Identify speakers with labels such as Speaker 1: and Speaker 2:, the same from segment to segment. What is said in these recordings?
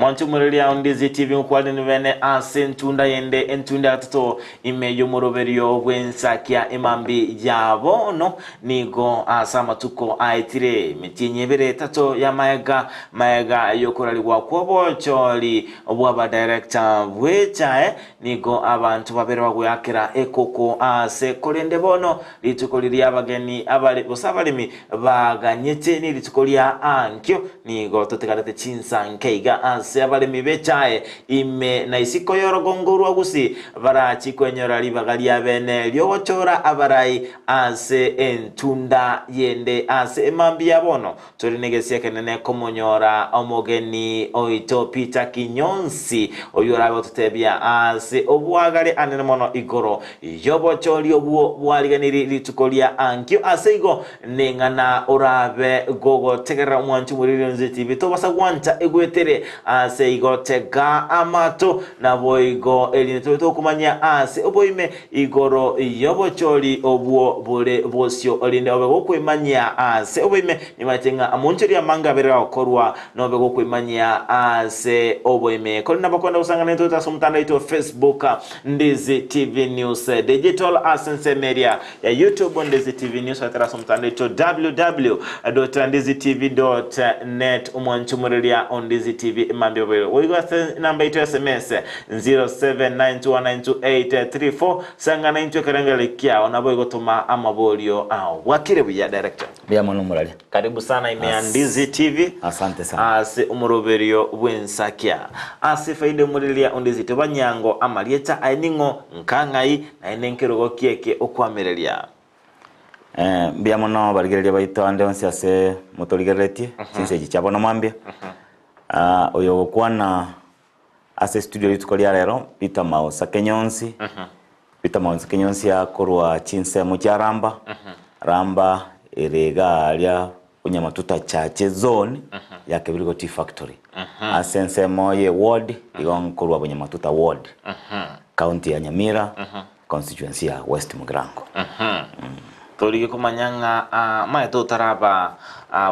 Speaker 1: Mwanchu muriria ondizi TV ukwali nivene asentunda yende entunda tuto imeyo muroberio bwensakia imambi yabo no nigo asama tuko aitire mitinyebere tato ya maega yokoraliwa kwobo choli obwaba director bwecha nigo abantu babere baguyakira ekoko ase kolende bono litukoliri abageni abali bosabalimi baganyete ni litukolia ankyo nigo totekarete chinsa nkeiga ase abalimi bechae ime na isiko yorogongorwa gusi barachi kwenyora libagalia bene lyochora abarai ase entunda yende ase emambi yabono torinegesiya kenene komonyora omogeni oito Peter Kinyonsi oyora tutebya ase obwagale anene mono igoro yobochori obwo bwaliganiri litukolia ankyo ase igo nengana orabe gogo tegera mwanchu muri Nzi TV tobasa gwanta egwetere ase igo tega amato na boigo elinto tokumanya ase oboime igoro yobochori obwo bole bosyo olinde obego kwimanya ase oboime nimatenga amunchiri amanga berera okorwa no obego kwimanya ase oboime kolina bakonda usanga nento tasumtanda ito Facebook Ndizi TV News Digital Ascense Media ya YouTube Ndizi TV News atarasumtanda ito www.ndizitv.net umwanchumurelia on Ndizi TV mambio wewe namba ito SMS 0792928834 sanga na into karangale kia onabo igotuma amabolio wakire buya director
Speaker 2: bya mwana muralia
Speaker 1: karibu sana imea Ndizi TV
Speaker 2: asante sana
Speaker 1: ase umuroberio bwensakia ase faide murelia on Ndizi TV banyango amalieta ainingo nkangai na enenkerogo kieke okwamerelia
Speaker 2: bya mwana barigerelia baito ande onse ase motorigeretie sinse gichabo mwambia oyo kwana ase studio litukolia rero Peter Mausa Kinyonsi Peter Mausa Kinyonsi akorwa chinse mu cyaramba ramba erega alia unyamatuta chache zone ya Kebirigo Tea Factory asense moye ward igonkorwa bunyamatuta ward county ya Nyamira constituency ya West Mugrango
Speaker 1: Tori kumanyanga maeto taraba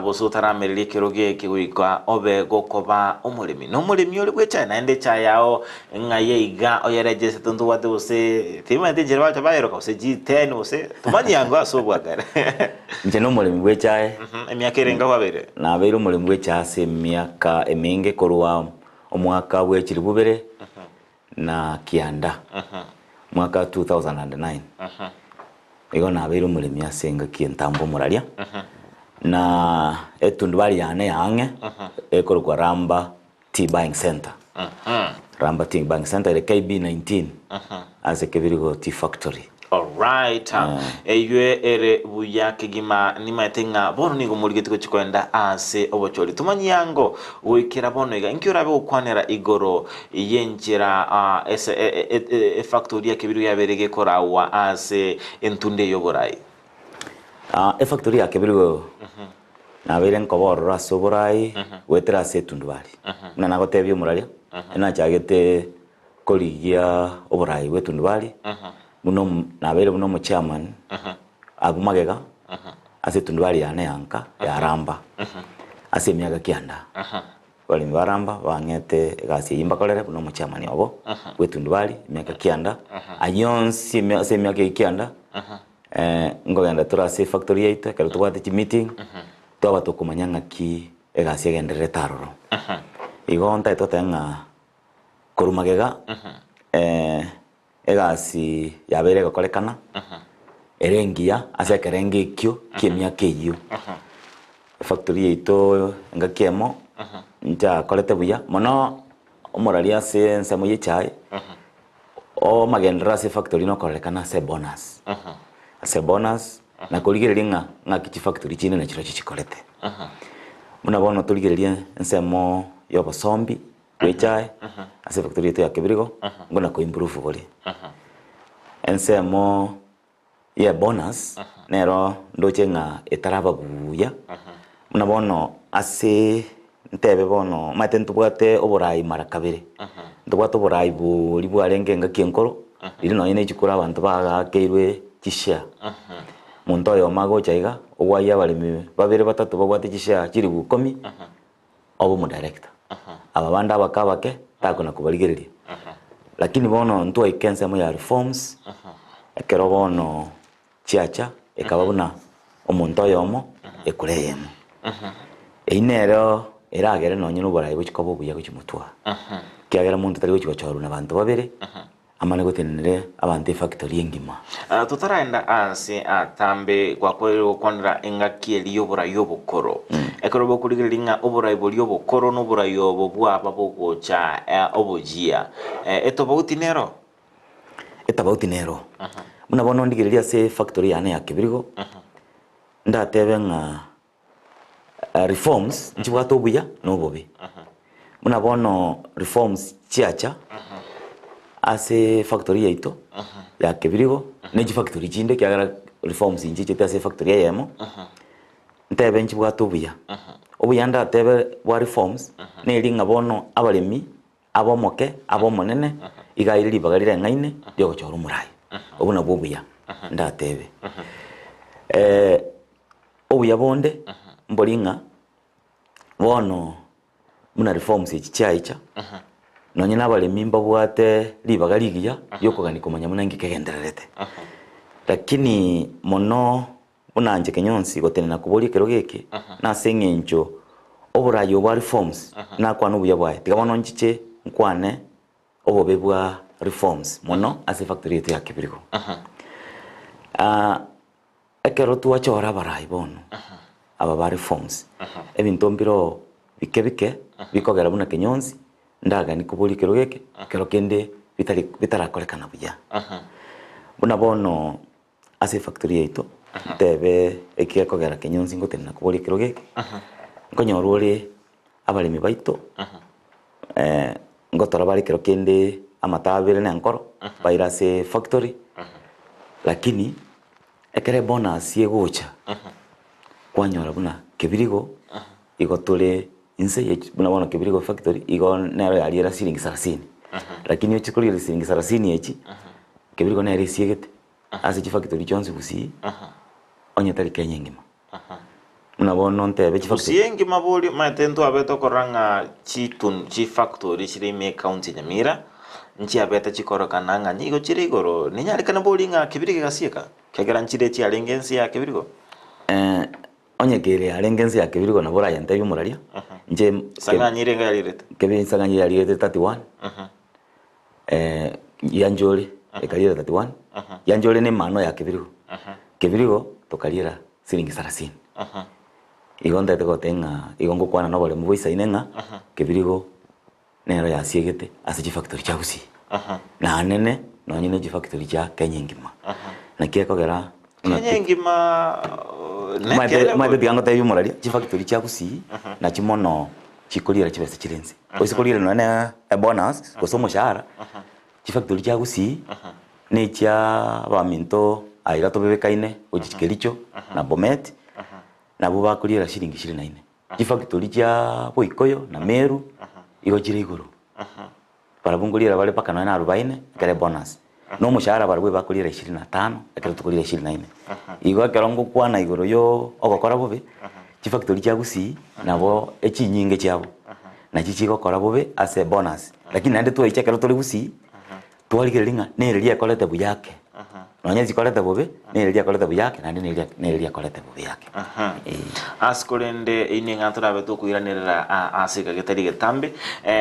Speaker 1: boso taramerili kiroge kiwika obe gokoba umulimi no mulimi oli bwecha naende chayao ngaye iga oyereje setundu wate ose tima tejera tabayero ko se G10 ose tumani yango asobwagara
Speaker 2: nje no mulimi bwecha
Speaker 1: emyaka irenga wabere
Speaker 2: na bero mulimi bwecha ase myaka emenge korwa omwaka bwekiri bubere na kianda mwaka 2009 Ego na bero mulimi asenga kientambo muralia na etundu bali yane yange ekorwa Ramba Tea Buying Center Ramba Tea Buying Center ile KB19 as a Kebirigo Tea Factory.
Speaker 1: All right. Ewe ere buya kigima nimatenga bono ningo muligitiko chikwenda ase obochori tumanyango wikira bono iga inkyura be ukwanera igoro yenjira factory ya Kebirigo yaberege korawa ase entunde yoborai
Speaker 2: factory ya Kebirigo na bere nkoboro ase oborai wetera ase tundu bali na nagotebyo muralia na chagete koligia oborai wetundu bali muno nabere muno chairman agumagega ase tundwali yane yanka ya Ramba ase miaga kianda bali baramba bangete gasi yimba kolere muno chairman obo wetundwali miaga kianda ayonsi ase miaga kianda ngogenda turase factory yite kale twate chi meeting twaba tukumanyanga ki egasi egendere taroro igonta itotenga korumagega egasi yabere gokorekana erengia ase kerenge kyo kimya keyo factory ito ngakemo nja kolete buya mono omoralia se nsemo yichai o magendra se factory no korekana se bonus ase bonus na koligerelinga ngaki factory chine na chiro chikolete muna bono toligerelia nsemo yobosombi Wechai, ase factory ito ya Kebirigo, ngona ko improve boli. Ensemo ya bonus, nero ndoche nga etaraba buya. Muna bono ase ntebe bono matentu bwate oborai marakabere. Ndobwato oborai buli bwarenge nga kienkoro, ili no ine chikura abantu baga keirwe kisha. Muntu oyo mago chaiga, ogwaya balimi babere batatu babwate kisha kiri 10. Obo mu director. aba banda abakabake takona kubaligereria lakini bono ntwa ikense mo ya reforms ekero bono chiacha ekababuna omuntu oyomo ekureyemo einero eragere nonye n'uburayi bw'ikikobo buya bw'ikimutwa kiagera muntu tari gochoruna abantu babere amane gotenere abantu factory engima
Speaker 1: tutaraenda ansi atambe kwa kwero kwandra engaki eliyobora yobokoro ekoro bokuligiringa oburayi bolyobokoro n'oburayi obo bwaba bogocha obojia etobauti nero muna bono ndigiriria se factory yane ya Kibirigo ndatebe nga reforms nchibwato buya nobobe muna bono reforms chiacha ase factory yaito ya Kibirigo neji factory chinde kiagara reforms inji chete ase factory yemo ntebe nchibwato buya obuya ndatebe bwa reforms nelinga bono abalemi abomoke abomonene igairiri bagarire ngaine ryo gochora umurai obuna bobuya ndatebe obuya bonde mbolinga bono muna reforms ichichaicha nonye nabalemi mbabwate libagarigia yokogani kumanya muna ngikegendererete lakini mono unanje kenyonsi gotenena kubori kero geke na sengencho oburayo bwa reforms na kwa nubuya bwaye tigabono nchiche nkwane obobe bwa reforms mono ase factory yetu ya Kibirigo ekero tuwachora barayi bono aba ba reforms ebintu mbiro bike bikogera buna kenyonsi ndaga ni kuburi kero geke kero kende bitarakorekana buya buna bono ase factory yetu tebe ekikogera kenyonsi ngotenena kuburi kero geke nkonyorore abalemi baito ngotora bari kero kende amatabire na nkoro baira se factory lakini ekere bonus yegocha kwanyora buna Kibirigo igotole inse ye buna bono Kibirigo factory igo nero yaliera shilingi 30 lakini uchikulira shilingi 30 yechi Kibirigo nero isiegete ase factory chonse busi onye tari Kenya ngima muna bono ntebe factory yengi maboli matendo abeto koranga chi factory chiri me county Nyamira nchi abeta chikorokana nga nyigo chiri igoro ninyari kana bolinga Kibirigo gasieka kegera nchire chi alengensi ya Kibirigo onye gere alengensi ya Kibirigo na bora yante yumuraria nje sanganyire ngalirete kebe sanganyire yalirete 31 yanjoli ekalira 31 yanjoli ne mano ya Kibirigo Kibirigo tokalira silingi 30 igonda teko tenga igongo kwana no bole mubuisa inenga Kibirigo nero ya siegete ase chi factory cha busi na nene no nyine chi factory cha Kenya ngima na kiekogera Kenya ngima
Speaker 2: maite diango tayo muraria chi factory cha busi na chimono chikolira chibese chirenzi osikolira no na bonus kosomo shara chi factory cha busi ne cha baminto aira to bebekaine ojichikericho na Bomet na buba kulira shilingi 24 chi factory cha Boikoyo na Meru igo chiri iguru para bungulira bale paka na 40 kare bonus no mushahara barwe bakulira 25 ekero tukulira 24 igo kerongo kwana iguru yo ogokora bobe chi factory cha busi nabo echi nyinge chabo na chichi gokora bobe ase bonus lakini ande tu ichekero tuli busi twaligelinga nereria kolete buyake nonya zikolete bobe nereria kolete buyake na nereria kolete bobe yake
Speaker 1: askolende ininga turabe to kuiranirira asika getari getambe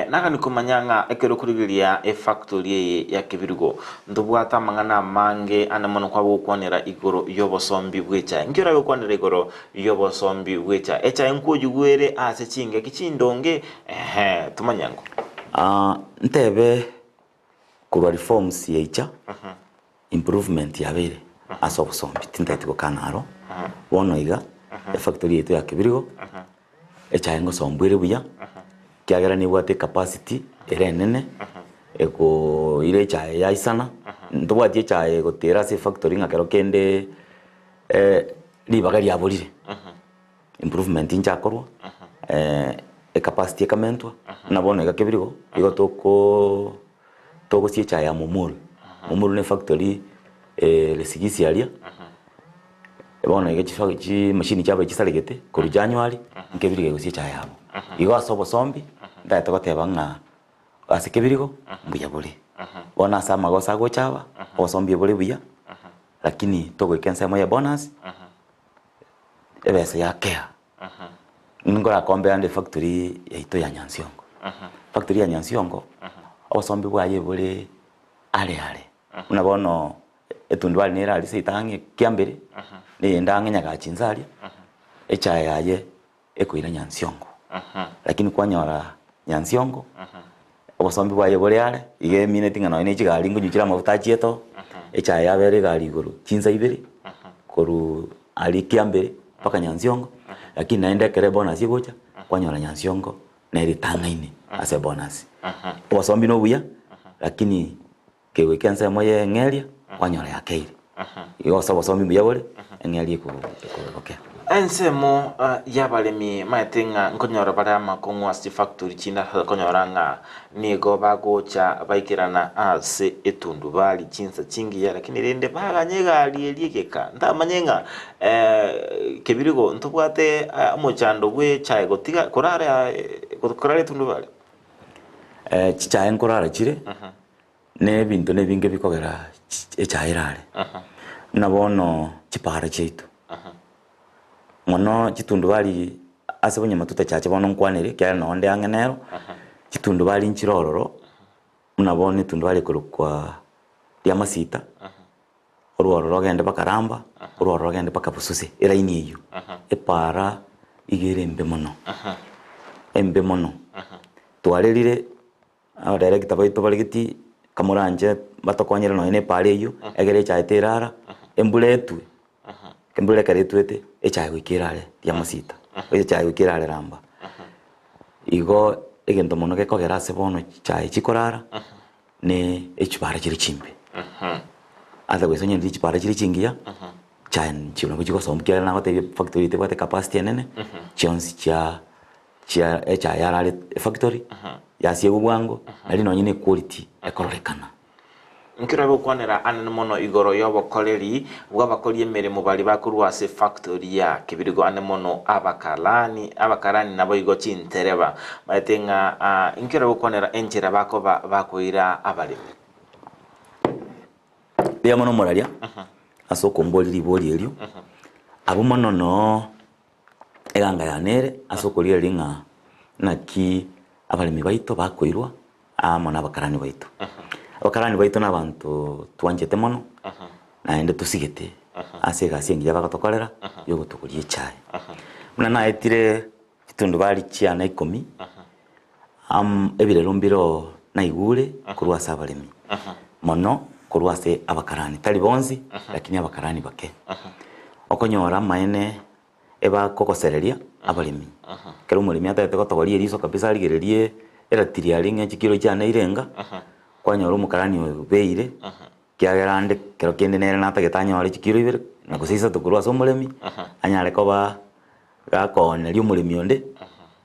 Speaker 1: naga nikumanyanga ekero kurigiria factory ya Kibirigo ndubwata mangana mange anamono kwa gukwanira igoro yobosombi bwecha ngira gukwanira igoro yobosombi bwecha echa enkujugwere ase chinge kichindonge tumanyango
Speaker 2: ntebe kurwa reforms yecha improvement yabere aso busombi tindatiko kanaro bono iga factory yetu ya Kibirigo echa engo sombwere buya kiagera ni bwate capacity ere nene eko ile cha ya isana ndobwate cha ego tera se factory ngakero kende libagari yabolire improvement inchakorwa capacity kamentwa na bono iga Kibirigo igo toko sie cha ya Mumuru ne factory le sigisi alia bono iga chi machine chaba chisalegete kuru January Kibirigo sie cha yabo igo asobo sombi ndaete goteba ng'a ase kebirigo mbuya bore bono ase amagoso agochaba obosombia bore buya lakini togoika ensemo ya bonus ebesa yakea ningorakombea nde factory yaito ya Nyansiongo factory ya Nyansiongo obosombi bwaye bore ale muna bono etundwali nera ali seitange kiambere ni ndange nyaga chinzali echaye yaye ekoira Nyansiongo lakini kwanyora Nyansiongo obosombi bwaye bore ale ige minute ngano ine chigali ngunyukira mafuta chieto echaye yabere gali iguru chinza ibere koru ali kiambere paka Nyansiongo lakini naende kere bonus igocha kwanyora Nyansiongo na iritangaine ase bonus obosombi no buya lakini kewe kensa moye ngeria kwanyora yakeire iyo sabo sombi buya bore ngeria ko okay
Speaker 1: ensemo yabalemi maetenga nkonyora bara makongwa sti factory china konyora nga nigo bagocha baikirana ase etundu bali chinsa chingi ya lakini rende baganyega alieliekeka ndamanyenga kebirigo ntubwate mochando bwe chae gotiga korara etundu bali
Speaker 2: chichae nkorara chire ne bintu ne binge bikogera echairare nabono chipara cheitu mono chitundu bali ase bonya matuta chache bono nkwanire kya no nde angenero chitundu bali nchirororo munabone tundu bali kurukwa ya masita orororo gende bakaramba orororo gende bakabusuze era iniyo epara igere embe mono twarerire director baito baligiti kamuranje batokonyera no ene pare yo egere chaiterara embuletu kembule karetwete echaye gwikirare ya masita echaye gwikirare ramba igo egento mono gekogera ase bono chaye chikorara ne echibara chiri chimbe ata gwesonye ndi chibara chiri chingia chaye chino kuchiko sombukira na gote factory te bate capacity nene chionsi cha echaye arare factory yasie bwango nali no nyine quality ekororekana
Speaker 1: nkirabe kwanera anene mono igoro yobokoleri bwabakoliye emirimo bali bakurwa ase factory ya kibirigo ane mono abakarani nabo igo chintereba maetenga nkirabe kwanera enchera bako bakoira abalimi
Speaker 2: ya mono moralia asoko mboli liboli elio abo mono no eganga yanere asoko lielinga naki abalimi baito bakoirwa amona abakarani baito abakarani baito nabantu twanjete mono naende tusigete ase gasi ngiya bagatokorera yo gutukurie chae muna naetire kitundu bali chiana 10 ebire rumbiro na igure kurwa sabalimi mono kurwa se abakarani tali bonzi lakini abakarani bake okonyora maene eba kokosereria abalimi kero mulimi atete gotogoria riso kabisa rigererie eratiri aringe chikiro cyane irenga kwanyora umukarani beire kyagerande kero kende nere natagetanya wali chikiro ibere nakusisa tukurwa so mulimi anyare koba gakone rio mulimi onde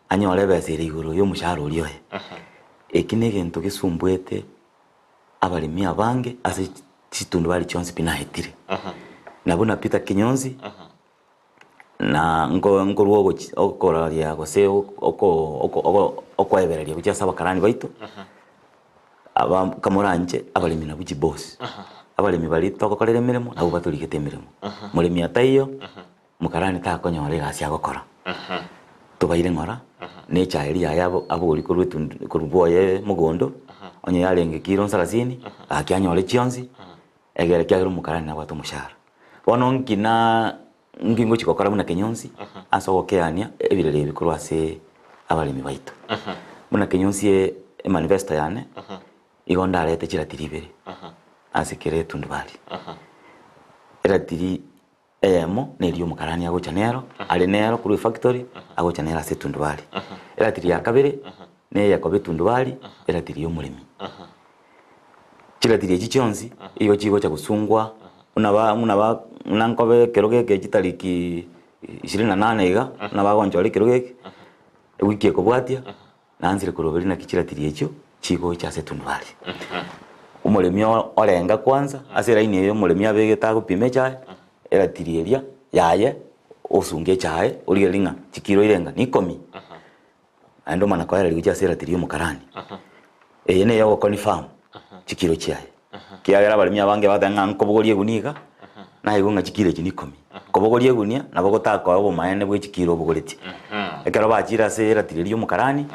Speaker 2: anyore besire iguru yo musharo rio ekine gento gisumbwete abalimi abange ase chitundu bali chonsi pinahitire nabona Peter Kinyonzi na ngorwo okora ya gose okwebereria kucha abakarani baito aba kamoranje abalimi na buji boss abalimi bali tokokorera emirimo nabo baturigete emirimo mulimi ataiyo mukarani takonyore gasi agokora tubaire ngora ne chairi yabo aburi kurubwoye mugondo onye yarenge kiro 30 akyanyore chionzi egere kyagero mukarani nabo atumushara bono nkina ngingo chikokora muna Kinyonzi asogokeania ebirere bikorwa ase abalimi baito muna Kinyonzi manifesto yane igonda arete chiratiri ibere ase kere tundu bali eratiri emo nerio mukarani agocha nero ali nero kuri factory agocha nero ase tundu bali eratiri yakabere ne yakobe tundu bali eratiri yo mulimi chiratiri chichonzi iyo chigocha gusungwa unaba nankobe keroge ke chitariki 28 iga nabagonjore keroge wiki ekobwatia nanzire kuroberi na kichiratiri echo chigo cha setundwali umulemi orenga kwanza ase line yo mulemi abegeta gupime chae eratiri eria yaye osunge chae origelinga chikiro irenga ni 10 ando mana kwa ri gucha sera tiri mukarani ene yo confirm chikiro chiaye kiagera bali mya bange batanga nkobogorie guniga na igunga chikire chini 10 kobogorie gunia na bogotaka obo maene bwe chikiro bogoreti ekero bachira sera tiri mukarani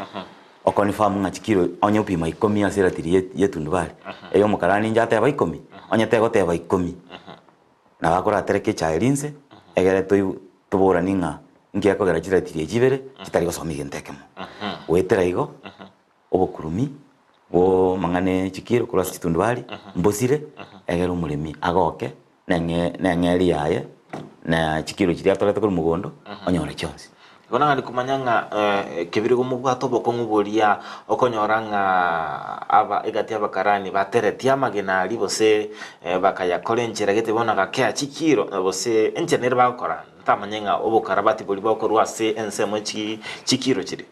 Speaker 2: o confirm nga chikiro onye upima 10 asera tiri yetundu bali eyo mukarani njate aba 10 onye tego teba 10 na bakora tereke chairinse egere tubura ninga ngia kogera chira tiri jibere kitari gosomi gentekemo wetera igo obokurumi bo mangane chikiro kura chitundu bali mbosire egere umurimi agoke nengeri yaye na chikiro chiri atorete kuri mugondo onyore chonsi
Speaker 1: Gona ngani kumanyanga kebiri gumubwato bokonguboria okonyoranga aba egati abakarani bateretia magena ali bose bakaya kolenjera gete bona gakya chikiro bose enjenere bakora ntamanyenga obukarabati boli bakorwa se ensemo chikiro chiri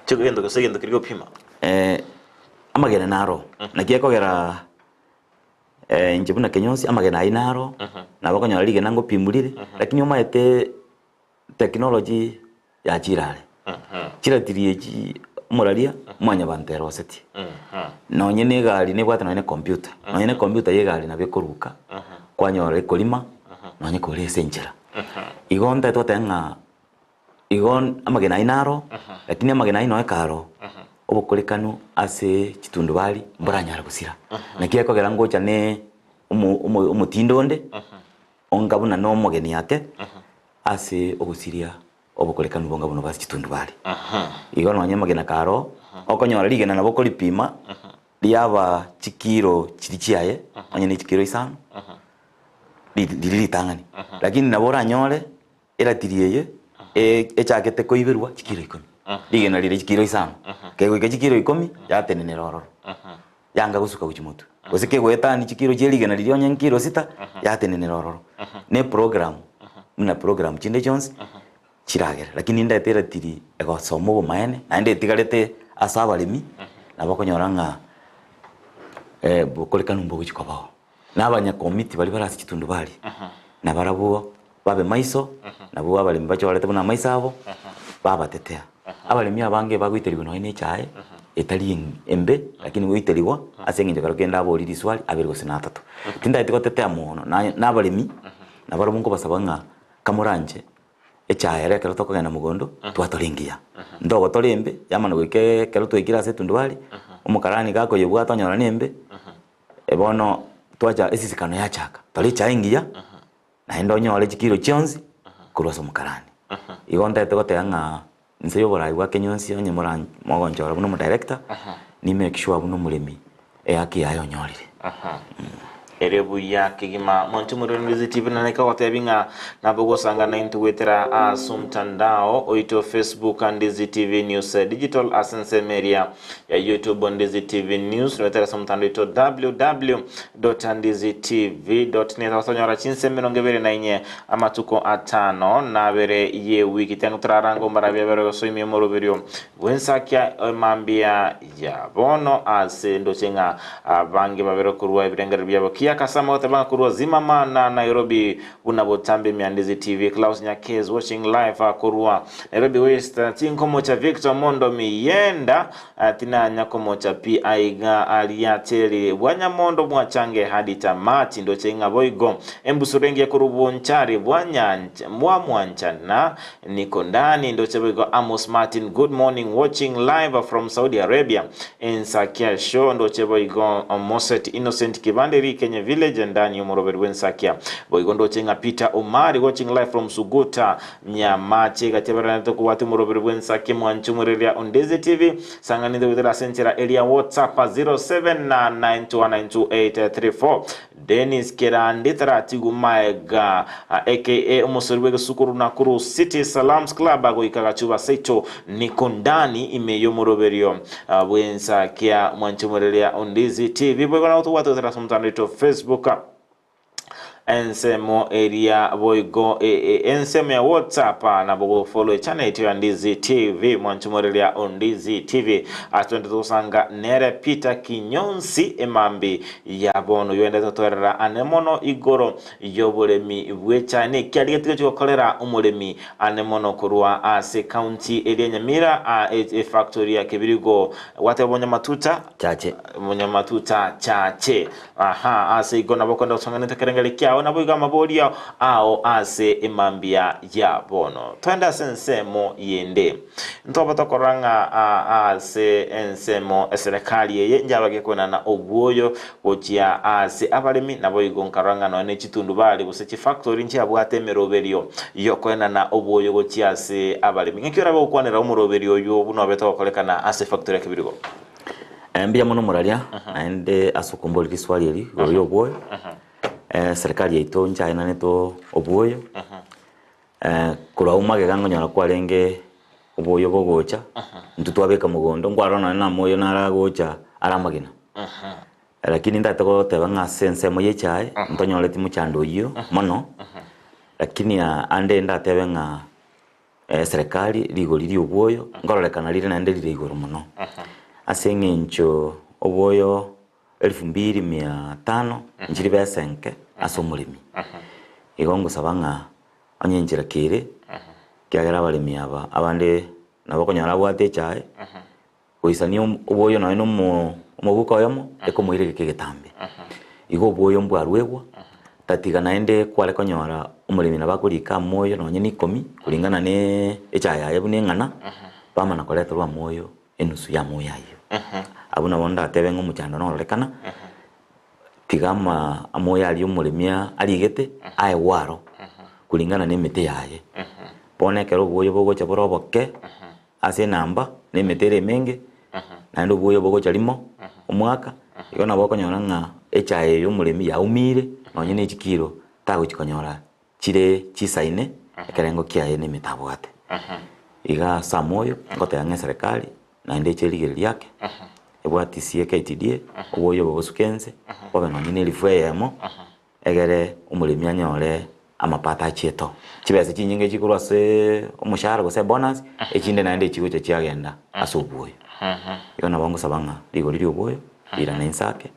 Speaker 1: chigendo gosegendo kiri gopima
Speaker 2: amagena naro nakiekogera njibuna kenyonsi amagena inaro na bakonyora lige nango pimulire lakini omaete technology ya chirale chiratiriye chi moralia mwanya bantero seti no nyene gali ne bwata no computer no nyene computer ye gali na bikoruka kwanyora kolima no nye kole senjera igonda totenga igon amagena inaro lakini amagena ino ekaro obukorekanu ase chitundu bali mboranya gusira nakiye kogera ngocha ne umutindonde ongabuna no mogeni yake ase ogusiria obukorekanu bonga buno basi chitundu bali igo no nyama gena karo okonyora ligena na bokoli pima liaba chikiro chirichiaye onye ni chikiro isano lili tangani lakini nabora nyore era tiriye echakete koiberwa chikiro 10 ligena lili chikiro isano kego chikiro 10 yatenene rororo yanga gusuka kuchimutu gosike gwetani chikiro cheligena lili onye nkiro 6 yatenene rororo ne program muna program chinde Jones chiragera lakini ndetera tiri ego somo bo maene ande tigarete asaba limi nabakonyoranga bukorekanu mbo chikobao nabanya committee bali barasi chitundu bali na barabuo babe maiso nabo abali mbacho balete buna maisabo baba tetea abali mya bange bagwiterwa no ine chae etali embe lakini witeriwa asenge karo kenda abo liri swali abirgo sina 3 tinda itiko tetea muno na balimi na barabunko basabanga kamuranje echaere kero tokogenda mugondo twatoringia ndogo torimbe yamana gwike kero twikira se tundwali umukarani gako yebwa tonyora nembe ebono twacha esisikano yachaka toli chaingia na endo nyore chikiro chionzi kuroso mukarani igonda tegoteanga nse yobora igwa kenyonsi onye moran mogonjora buno mu director ni make sure buno mulemi eyaki yayo nyorire
Speaker 1: erebu ya kigima montu muronizi TV na neka watebinga na bogo sanga na intu wetera asumtandao oito Facebook Ndizi TV News digital asense media ya YouTube Ndizi TV News wetera sumtando ito www.ndizitv.net wasonyora chinse menongebere na inye amatuko atano na bere ye wiki tenu turarango mbarabia bere soimi moroberio wensakya mambia ya bono ase ndochenga bangi babere kurwa ibirengere byabo kasama otabanga kurwa Zimama na Nairobi unabotambe Ndizi TV Klaus Nyakez watching live kurwa Nairobi West tinkomo cha Victor Mondo miyenda tina nyakomo cha PIga aliateli Wanyamondo mwachange hadi tamati ndo chenga boigo embusurengi ya kurubunchari mwanchana niko ndani ndo cheboigo Amos Martin good morning watching live from Saudi Arabia in Sakia show ndo cheboigo Moset Innocent Kibanderi Kenya Village ndani umoroberi wensakia boigondo chenga Peter Omari watching live from Suguta Nyamache gatebera to kuwatu umoroberi wensakia mwanchumurelia Ndizi TV sanganize witera senchera area WhatsApp 0799292834 Dennis Keranditra Tigumaega aka umusoriwe sukuru nakuru City Salams Club ago ikagachuba secho niko ndani imeyo moroberio wensakia mwanchumurelia Ndizi TV boigondo watu wetera sumtandito Facebook ensemo area boigo ensemo ya WhatsApp na bogo follow channel yetu ya Ndizi TV mwanchumorelia Ndizi TV atwende tusanga nere Peter Kinyonsi emambi ya bono yoendeza twerera anemono igoro yoburemi bwechane kyali getigo cyokorera umuremi anemono kurwa ase county area Nyamira factory ya Kibirigo watebonya matuta
Speaker 2: chache
Speaker 1: munyamatuta chache ase igona bokonda usangana tekerengeli kyao nabo igama bolia ao ase emambia ya bono twenda sensemo yende ntoba tokoranga ase ensemo serikali yeye njabage kona na obwoyo bokia ase abalemi nabo igonkaranga no ne chitundu bali busechi factory nchi abwatemero berio yokwena na obwoyo bokia ase abalemi nkiora bokwanira umuroberio yo buno betokolekana ase factory ya Kibirigo
Speaker 2: mbia muno muralia naende asukumboli kiswali eli yo obwoyo serikali yetu ncha ina neto obwoyo kula umage gango nyala kwalenge obwoyo bogocha ntutwabeka mugondo ngwarona na moyo naragocha aramagina lakini ndatako tebanga sense moye chae ntonyoleti muchando iyo mono lakini ande ndatebenga serikali ligoliri obwoyo ngorolekana lire naende lire igoro muno asengencho obwoyo 2500 njiri besenke asomulimi igongo sabanga onyenjira kire kyagera abalimi aba abande nabo konyara bwate chae kuisani obwoyo na ino mubuko yamo ekomuire kegetambe igo obwoyo mbwarwegwa tatiga naende kwale konyora umulimi nabakulika moyo nonye ni 10 kulingana ne echaya yebune ngana bama nakoleta rwa moyo enusu ya moyo ayo abuna bonda tebengo muchando no rekana tigama amoya ali umulimia aligete aye waro kulingana n'emete yaye pone kero boyo bogo chaboro bokke ase namba n'emetere menge nando boyo bogo charimo omwaka ikona boko nyoranga echaye yo mulimi ya umire nonye ne chikiro tago chikonyora chire chisaine ekerengo kiaye n'emetabwate iga samoyo ngote yange serikali na ende chirigeri yake ebwati sie KTDA oboyo bogosukenze obe nonye ne lifwe yemo egere umulimi anyore amapata chieto chibese chinyinge chikurwase umushahara gose bonus ekinde naende chigo chiagenda asobuyo yona bongo sabanga ligo liri oboyo ira nensake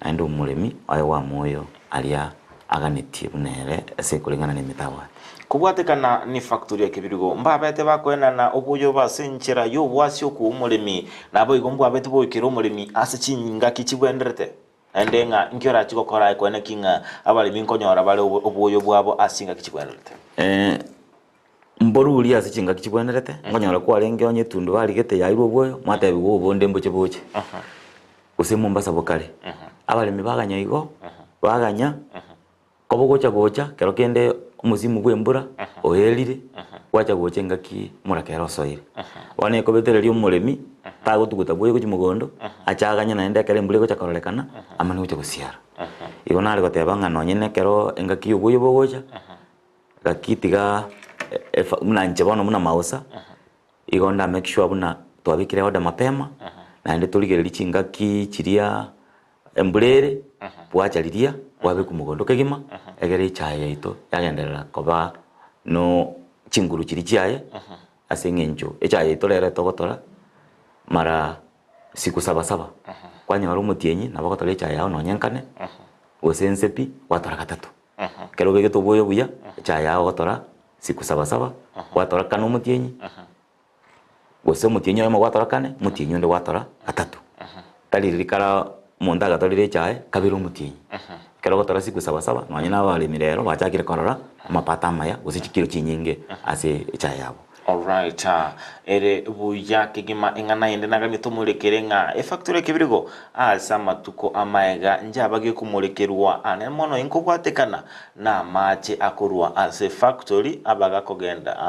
Speaker 2: naende umulimi ayo wa moyo alia aganeti bunere ese kulingana n'emitawa
Speaker 1: kubwatekana ni factory ya Kibirigo mbabete bakwena na obuyo basenchera yo bwasyo ku umulimi nabo igombo abete boikira umulimi ase chinyinga kichibwenderete endenga nkyora chikokora kwene kinga abalimi nkonyora bale obuyo bwabo asinga kichibwenderete
Speaker 2: mboru uli ase chinga kichibwenderete nkonyora kwalenge onye tundu bali gete yairo obuyo mwate biwo bonde mboche boche use Mombasa bokale abalimi baganya igo baganya kobogocha gocha kero kende umuzimu gwembura oyelire wacha gocha ngaki murakero soire wane ko betereri umulemi tago tuguta boye ku mugondo achaganya naende kere mbule gocha korolekana amani gocha gosiara igona ari gotebanga nonyene kero ngaki ubuyo bogocha gakitiga mnanje bono muna mausa igonda make sure buna twabikire oda mapema naende tuligereri chingaki chiria embulere bwacha liria wabe ku mugondo kegima egere chaye ito yagenderera koba no chinguru chiri chaye asengenjo echaye ito lere togotora mara siku 7 kwanya waro mutienyi na bagotora echaye yao nonyenkane osensepi watora 3 kero bege to boyo buya echaye yao gotora siku 7 watora kanu mutienyi ose mutienyi ayo watora kane mutienyi ndo watora 3 tali rikara monda gatorire echaye kabiro mutienyi kero gotora siku 7 nonye na bali mirero bachakire korora amapata maya usichikiro chinyinge ase echaye yabo.
Speaker 1: Alright, ere buya kigima ingana yende nagani tumurekere nga factory Kibirigo asama tuko amaega njabage kumurekerwa ane mono inko kwatekana na mache akurwa ase factory abaga kogenda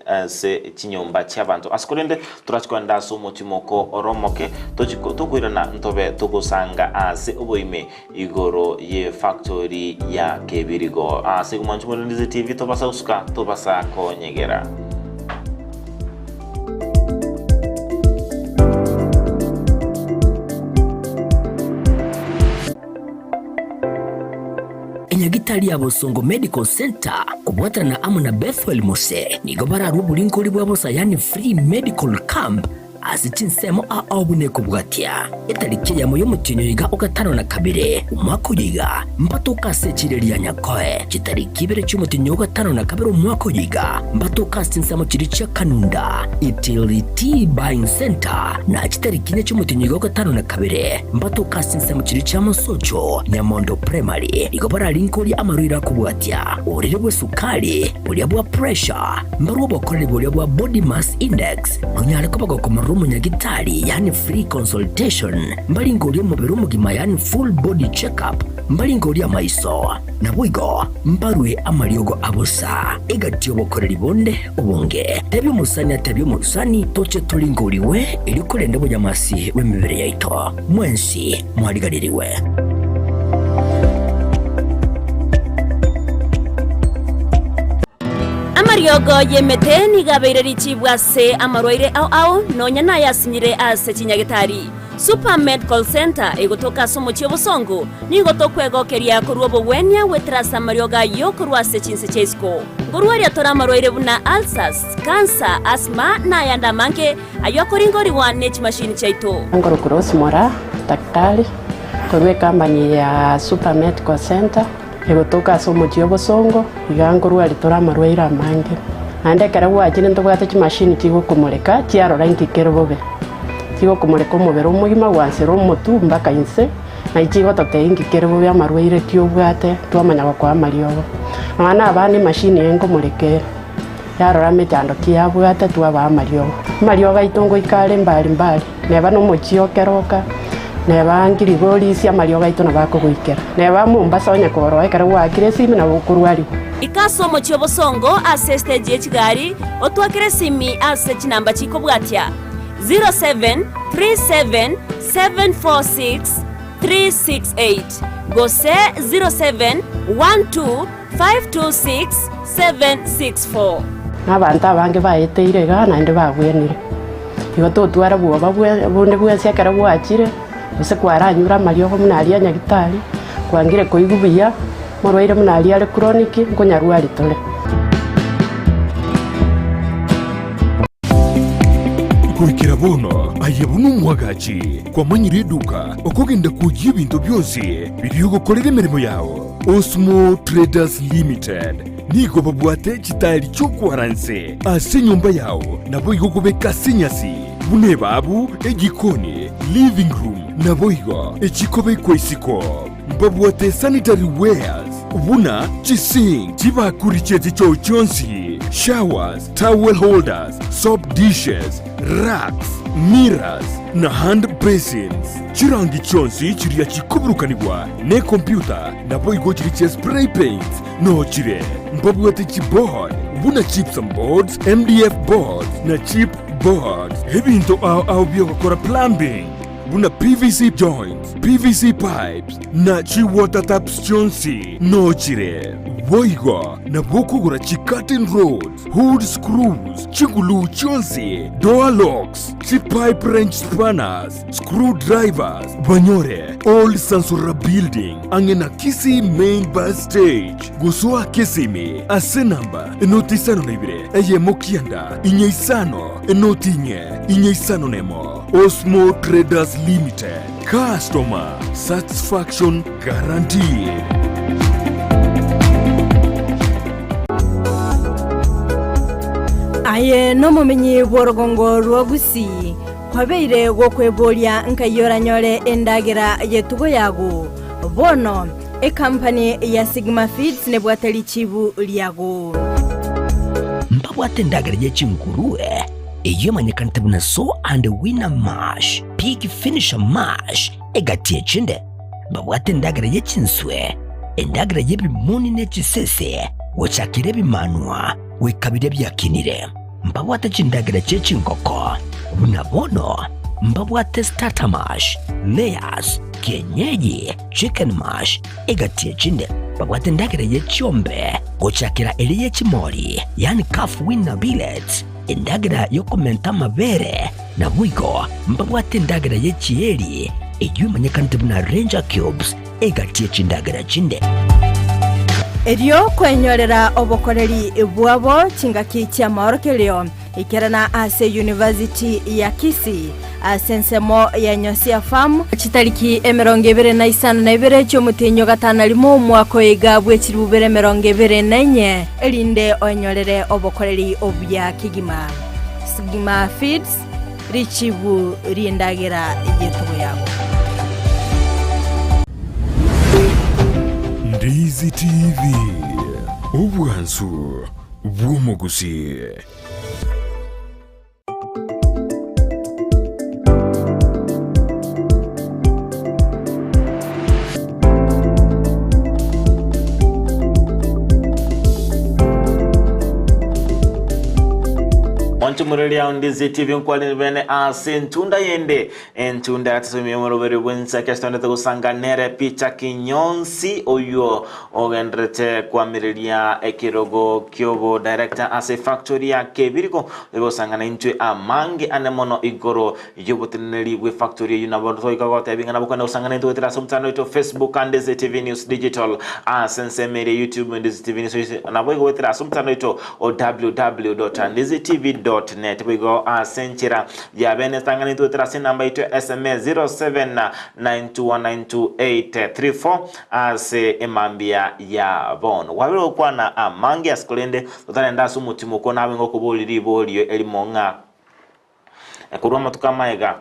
Speaker 1: ase chinyomba cy'abantu asikorende turachikwenda so mutimoko oromoke tochiko tukwirana ntobe tugusanga ase uboime igoro ye factory ya Kibirigo ase kumanchumwe Ndizi TV tobasa usuka tobasa konyegera.
Speaker 3: munyagitari ya Bosongo Medical Center kubwatana na Amuna Bethel Mose nigo bararwa bulinkuri bwa bosa yani free medical camp asichinsemo aobune kubwatia itariki ya moyo mutinyo yiga ugatano na kabiri umwaka yiga mbatuka sechireria nyakoe kitariki bere cy'umutinyo ugatano na kabiri umwaka yiga mbatuka sinsemo kiricia kanunda Utility Buying Center na kitariki ne cy'umutinyo yiga ugatano na kabiri mbatuka sinsemo kiricia Musocho Nyamondo Primary igo bararinkuri amarwira kubwatia urire bwe sukari buri bwa pressure mbarubo bakore buri bwa body mass index kunyara ko bagakoma munyagitari yani free consultation mbalingori umubiri umugima yani full body check-up mbalingori amaiso nabwigo mbarwe amariogo abusa igatiyo bokorera ibonde ubunge tebyo musani atebyo musani toche tulingoriwe ili kurenda bujamasi w'imibere yaito mwensi mwarigaririwe.
Speaker 4: Amariogo yemete nigabeire richibwa se amarwaire au nonya na yasinyire ase kinyagitari Super Medical Center egotoka somo cy'Obosongo nigotokwegookeria kurwa bwenya wetrasa amarioga yo kurwa se chinse chesko ngurwari atora amarwaire buna ulcers cancer asthma na yanda manke ayokoringori wa net machine chaito
Speaker 5: ngoro cross mora daktari kurwe company ya Super Medical Center egotoka somo cy'Obosongo igangurwa ritora amarwaire amange ande karawa akine ntobwate chimashini chigo kumureka chiarora inkikero bobe chigo kumureka umubere umugima wansero mutu mbaka inse na ichigo tote inkikero bobe amarwaire tiobwate twamanya kwa amariogo abana abane mashini engo mureke yarora metando kiabwate twaba amariogo itongo ikale mbali neba no mochio keroka neba ngirigori cia amariogo ito nabako gwikera neba Mombasa onya koroa karawa kiresimi na bukurwari
Speaker 4: ikasomo cy'Obosongo ase stage y'Kigali otwakire simi ase kinamba kikobwatia 0737746368 gose 0712526764
Speaker 5: n'abantu abange bayeteire gana inde bagwenire igo totwara bwoba bonde bwese karabwakire use kwaranyura amariogo munari anyagitari kwangire koigubiya morwaire munari ale chronic nkonyarwari tole
Speaker 6: kurikira bono ayebunu mwagachi kwa manyire duka okogenda kujya ibintu byose biriyo gukorera imirimo yawo Osmo Traders Limited nigo babwate kitari cyo kwaranse ase nyumba yawo nabo igogobeka sinyasi bune babu egikoni living room nabo igo ekikobe kwesiko babwate sanitary wares ubuna chising chibakuricheze cyo cyonsi showers towel holders soap dishes racks mirrors na hand basins chirangi cyonsi kiriya kikuburukanirwa ne computer nabo igo kiriche spray paints no chire mbabwate keyboard ubuna chips and boards MDF boards na chip boards ebintu au byo gukora plumbing buna PVC joints, PVC pipes, na chi water taps chonsi, no chire. Boigo, na bokugura chi curtain rods, hood screws, chigulu chonsi, door locks, chi pipe wrench spanners, screwdrivers, banyore, old Sansura building, angena Kisi main bus stage, gusua Kisimi, ase namba, enotisano nebire, eye mokianda, inyeisano, inyeisano nemo. Osmo Traders Limited. Customer satisfaction guaranteed.
Speaker 7: Aye no mumenyi bworogongo rwogusi kwabeire gwokweboria nkayoranyore endagira yetugo yago bono e company ya Sigma Feeds ne bwatali chibu lyago
Speaker 3: mbabwate endagira y'ekinguruwe iyo manyekana tabuna so and winner mash pig finisher mash egati echinde babwate endagira y'ekinswe endagira y'ebimuni n'ekisese wochakire bimanwa wekabire byakinire mbabwate chindagira cy'ekinkoko bunabono mbabwate starter mash layers kienyeji chicken mash egati echinde babwate endagira y'ekyombe wochakira eri y'ekimori yani calf winner billets endagira yo komenta amabere na bwigo mbabwate endagira y'ekieri eyo manyekana tabuna ranger cubes egati echindagira chinde
Speaker 7: erio kwenyorera obokoreri bwabo chingaki chia maorokelio ikerana ase University ya Kisii ase nsemo ya Nyosia Farm chitariki 2022 chomutinyo gatana limo mwako iga bwechiri 2024 elinde onyorere obokoreri obya kigima Sigma Feeds richibu riendagira yetugo yabo.
Speaker 6: Ndizi TV obwansu bw'omugusi.
Speaker 1: Murali on Ndizi TV nkwali bene ase ntunda yende entunda atasomye morobere bwensa kastone to sanganere picha kinyonsi oyo ogendrete kwa mirelia ekirogo kyobo director ase factory ya kebiriko ebo sangana intwe amangi anemono igoro yoboteneli we factory yunaboto ikagote bingana bokana usangana into tera somtano ito Facebook and Ndizi TV News Digital asense mere YouTube Ndizi TV News na boy go tera somtano ito www.ndizitv.net we go senchira ya bene tangani to trase number ito SMS 0792192834 ase emambia ya bon wabiro kwa na amangi askolende totanda sumutimo ko nawe ngo kuboliri bolio elimonga kuroma tukamaega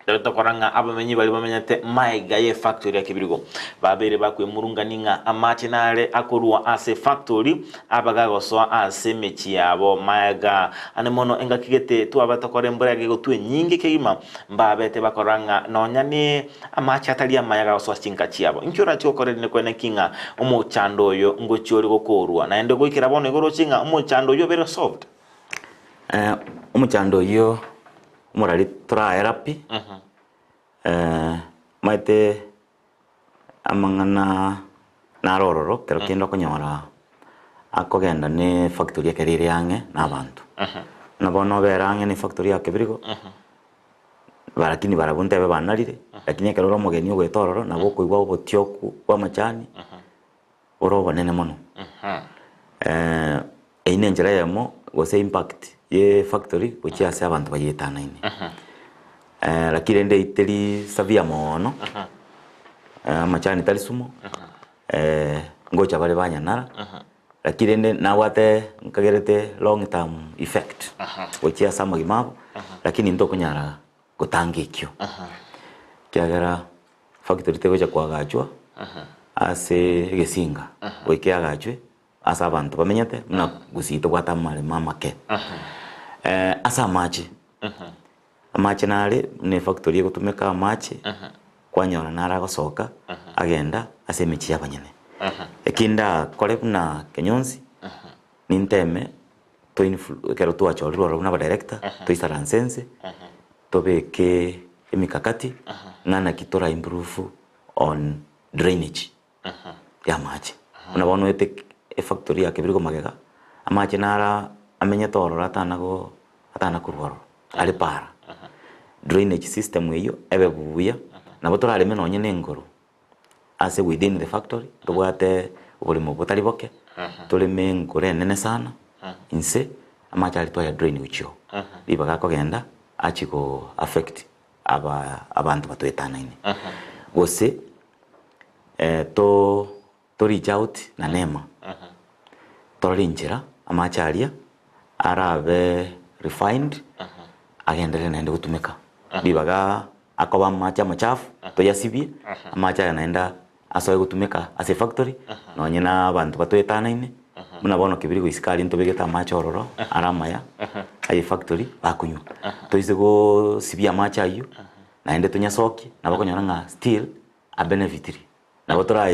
Speaker 1: Dr. Koranga abamenyi bali bamenyate maiga ye factory ya kibirigo babere bakwe murunganinga amachinale akorwa ase factory abagago so ase mechi yabo maiga anemono enga kigete tu abatokore mbere gego tu nyingi kegima mbabete bakoranga nonyani amachi atali amayaga so chinka chiabo inkyora chokore ne kwene kinga umuchando yo ngochiori gokorwa na ende goikira bono igoro chinga umuchando yo very soft
Speaker 2: umuchando yo umurali terapi maite amangana narororo kero kendo konyora akogenda ne factory ya kerire yange n'abantu nabono berange ne factory ya kebirigo barakini barabunte be banarire lakini kero mugeni ogwetororo nabo kuigwa obotioku kwa machani oroba nene mono ine njira yamo gose impact ye factory uchi ase abantu bayetana ine lakini nde iteli savia mono machani tali sumo ngocha bale banyanara lakini nde nawate nkagerete long term effect uchi asa magimabo lakini ndo kunyara gutangikyo kyagera factory tegocha kwagachwa ase gesinga wekiagachwe asa abantu bamenyete muna gusito gwata male mamake asa machi amache nale ne factory yo gutumeka amache kwanyora nara gosoka agenda ase michi yabanyene ekinda kole na kenyonsi ninteme to kero tu achoriro na director to isaransense to beke emikakati ngana kitora improve on drainage ya machi unabono ete factory ya kebiriko magega amache nara amenya torora atana kurwaro ali para drainage system eyo ebebuya nabo torale menonye nengoro ase within the factory tobwate obulimo butali boke toleme ngore nene sana inse amache ali toya drain ucho bibaga kogenda achiko affect abantu batoetana ine gose to reach out na nema torinjira amacharia arabe refined agendele naende gutumika bibaga akoba macha machafu to yasibie amacha naenda asoe gutumika ase factory nonyena abantu batoetana ine muna bono kibiri isikali nto begeta macha ororo aramaya aye factory bakunywa to isego sibia macha ayo naende tunyasoki nabakonyana nga still a benefitiri nabotora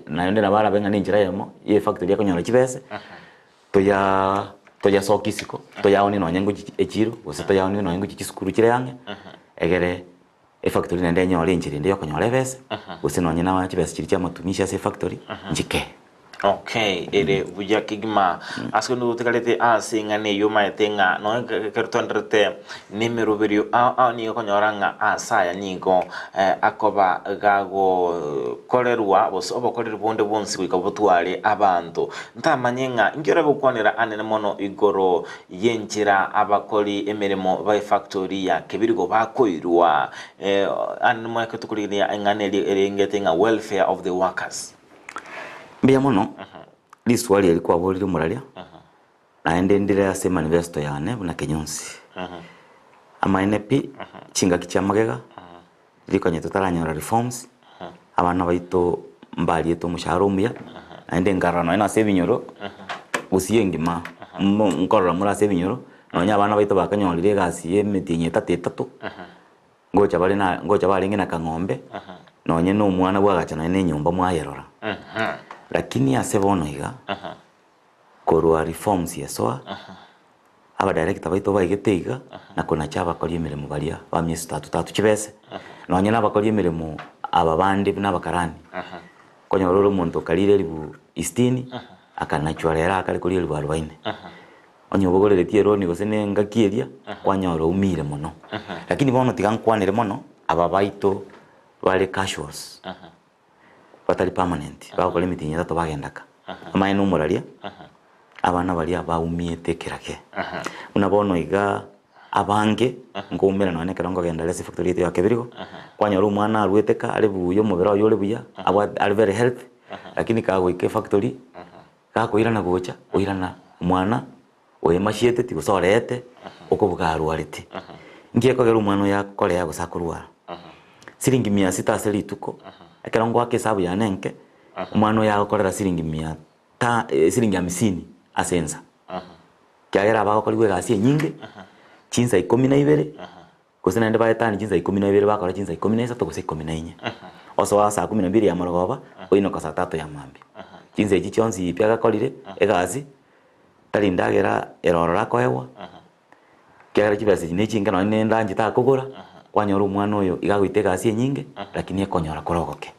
Speaker 2: naende nabara benga ninjira yemo ye factory yakonyora kibese toya sokisiko toyaone nonyengo echiro gose toyaone nonyengo chikisukuru kire yange egere factory nende nyore injiri ndiyo konyora bese gose nonyena wa kibese kiri kya matumisha se factory njike
Speaker 1: Okay, ere buja kigma asko ndu tekalete ngane yoma etenga no kertondrete nimero berio ni ko nyoranga asaya nigo akoba gago kolerwa boso bokorera bonde bonsi kwikabutware abantu ntamanyenga ngera bukwanira anene mono igoro yenjira abakoli emeremo by factory ya kebirigo bakoirwa anene mo yakutukuliria ngane erengetenga welfare of the workers.
Speaker 2: Mbia mono, li swali yalikuwa bolile muralia, na ndendile ase manifesto yane na Kenyonsi. Ama NP, chinga kichiamagega, liko nye tutaranyora reforms, abana baito mbali yeto mushahara umya, na ndengarano ina sebinyoro, usiye ngima, nkorora mura sebinyoro, na nya abana baito bakanyolire gasi yemetinye 33, ngocha bali ngina kangombe, na onye no mwana bwagachana ne nyumba mwayerora. Lakini asebono iga korwa reforms yesoa aba director baito baigiteiga na kuna chaba kori emirimo baria ba myesi 3 chibese no nyina bakori emirimo aba bandi n'abakarani konyororo muntu kalire libu 60 akanachwarera akali kuri libu 40 onyo bogorere tiero ni gosene ngakieria kwanyoro umire muno lakini bono tigankwanire muno aba baito bali casuals batari permanent bakole mitinye tato bagendaka amaye no muralia abana bali abaumiyete kirake unabono iga abange ngomera none kerongo genda lesi factory ya kebirigo kwanyoro umwana arweteka ari buyo mubera yole buya ari very healthy lakini kago ike factory kako irana gocha oirana mwana oye mashiete ti gusorete okubuga arwarite ngiye kogera umwana ya kole ya gusakurwa siringi 600 aseli tuko akarongo ake sabu ya nenke umwana ya gukorera siringi 50 asenza kyagera abakoliwe gasi nyinge chinsa 12 kusena ndeba yatani chinsa 12 bakora chinsa 13 to 14 oso wa saa 12 ya marogoba oino ka saa 3 ya mambi chinsa ichi chonsi pyaga kolire egasi tali ndagera erorora koewa kyagera kibase chinechinga no nenda njita kugura kwanyora umwana oyo igagwite gasi nyinge lakini ekonyora korogoke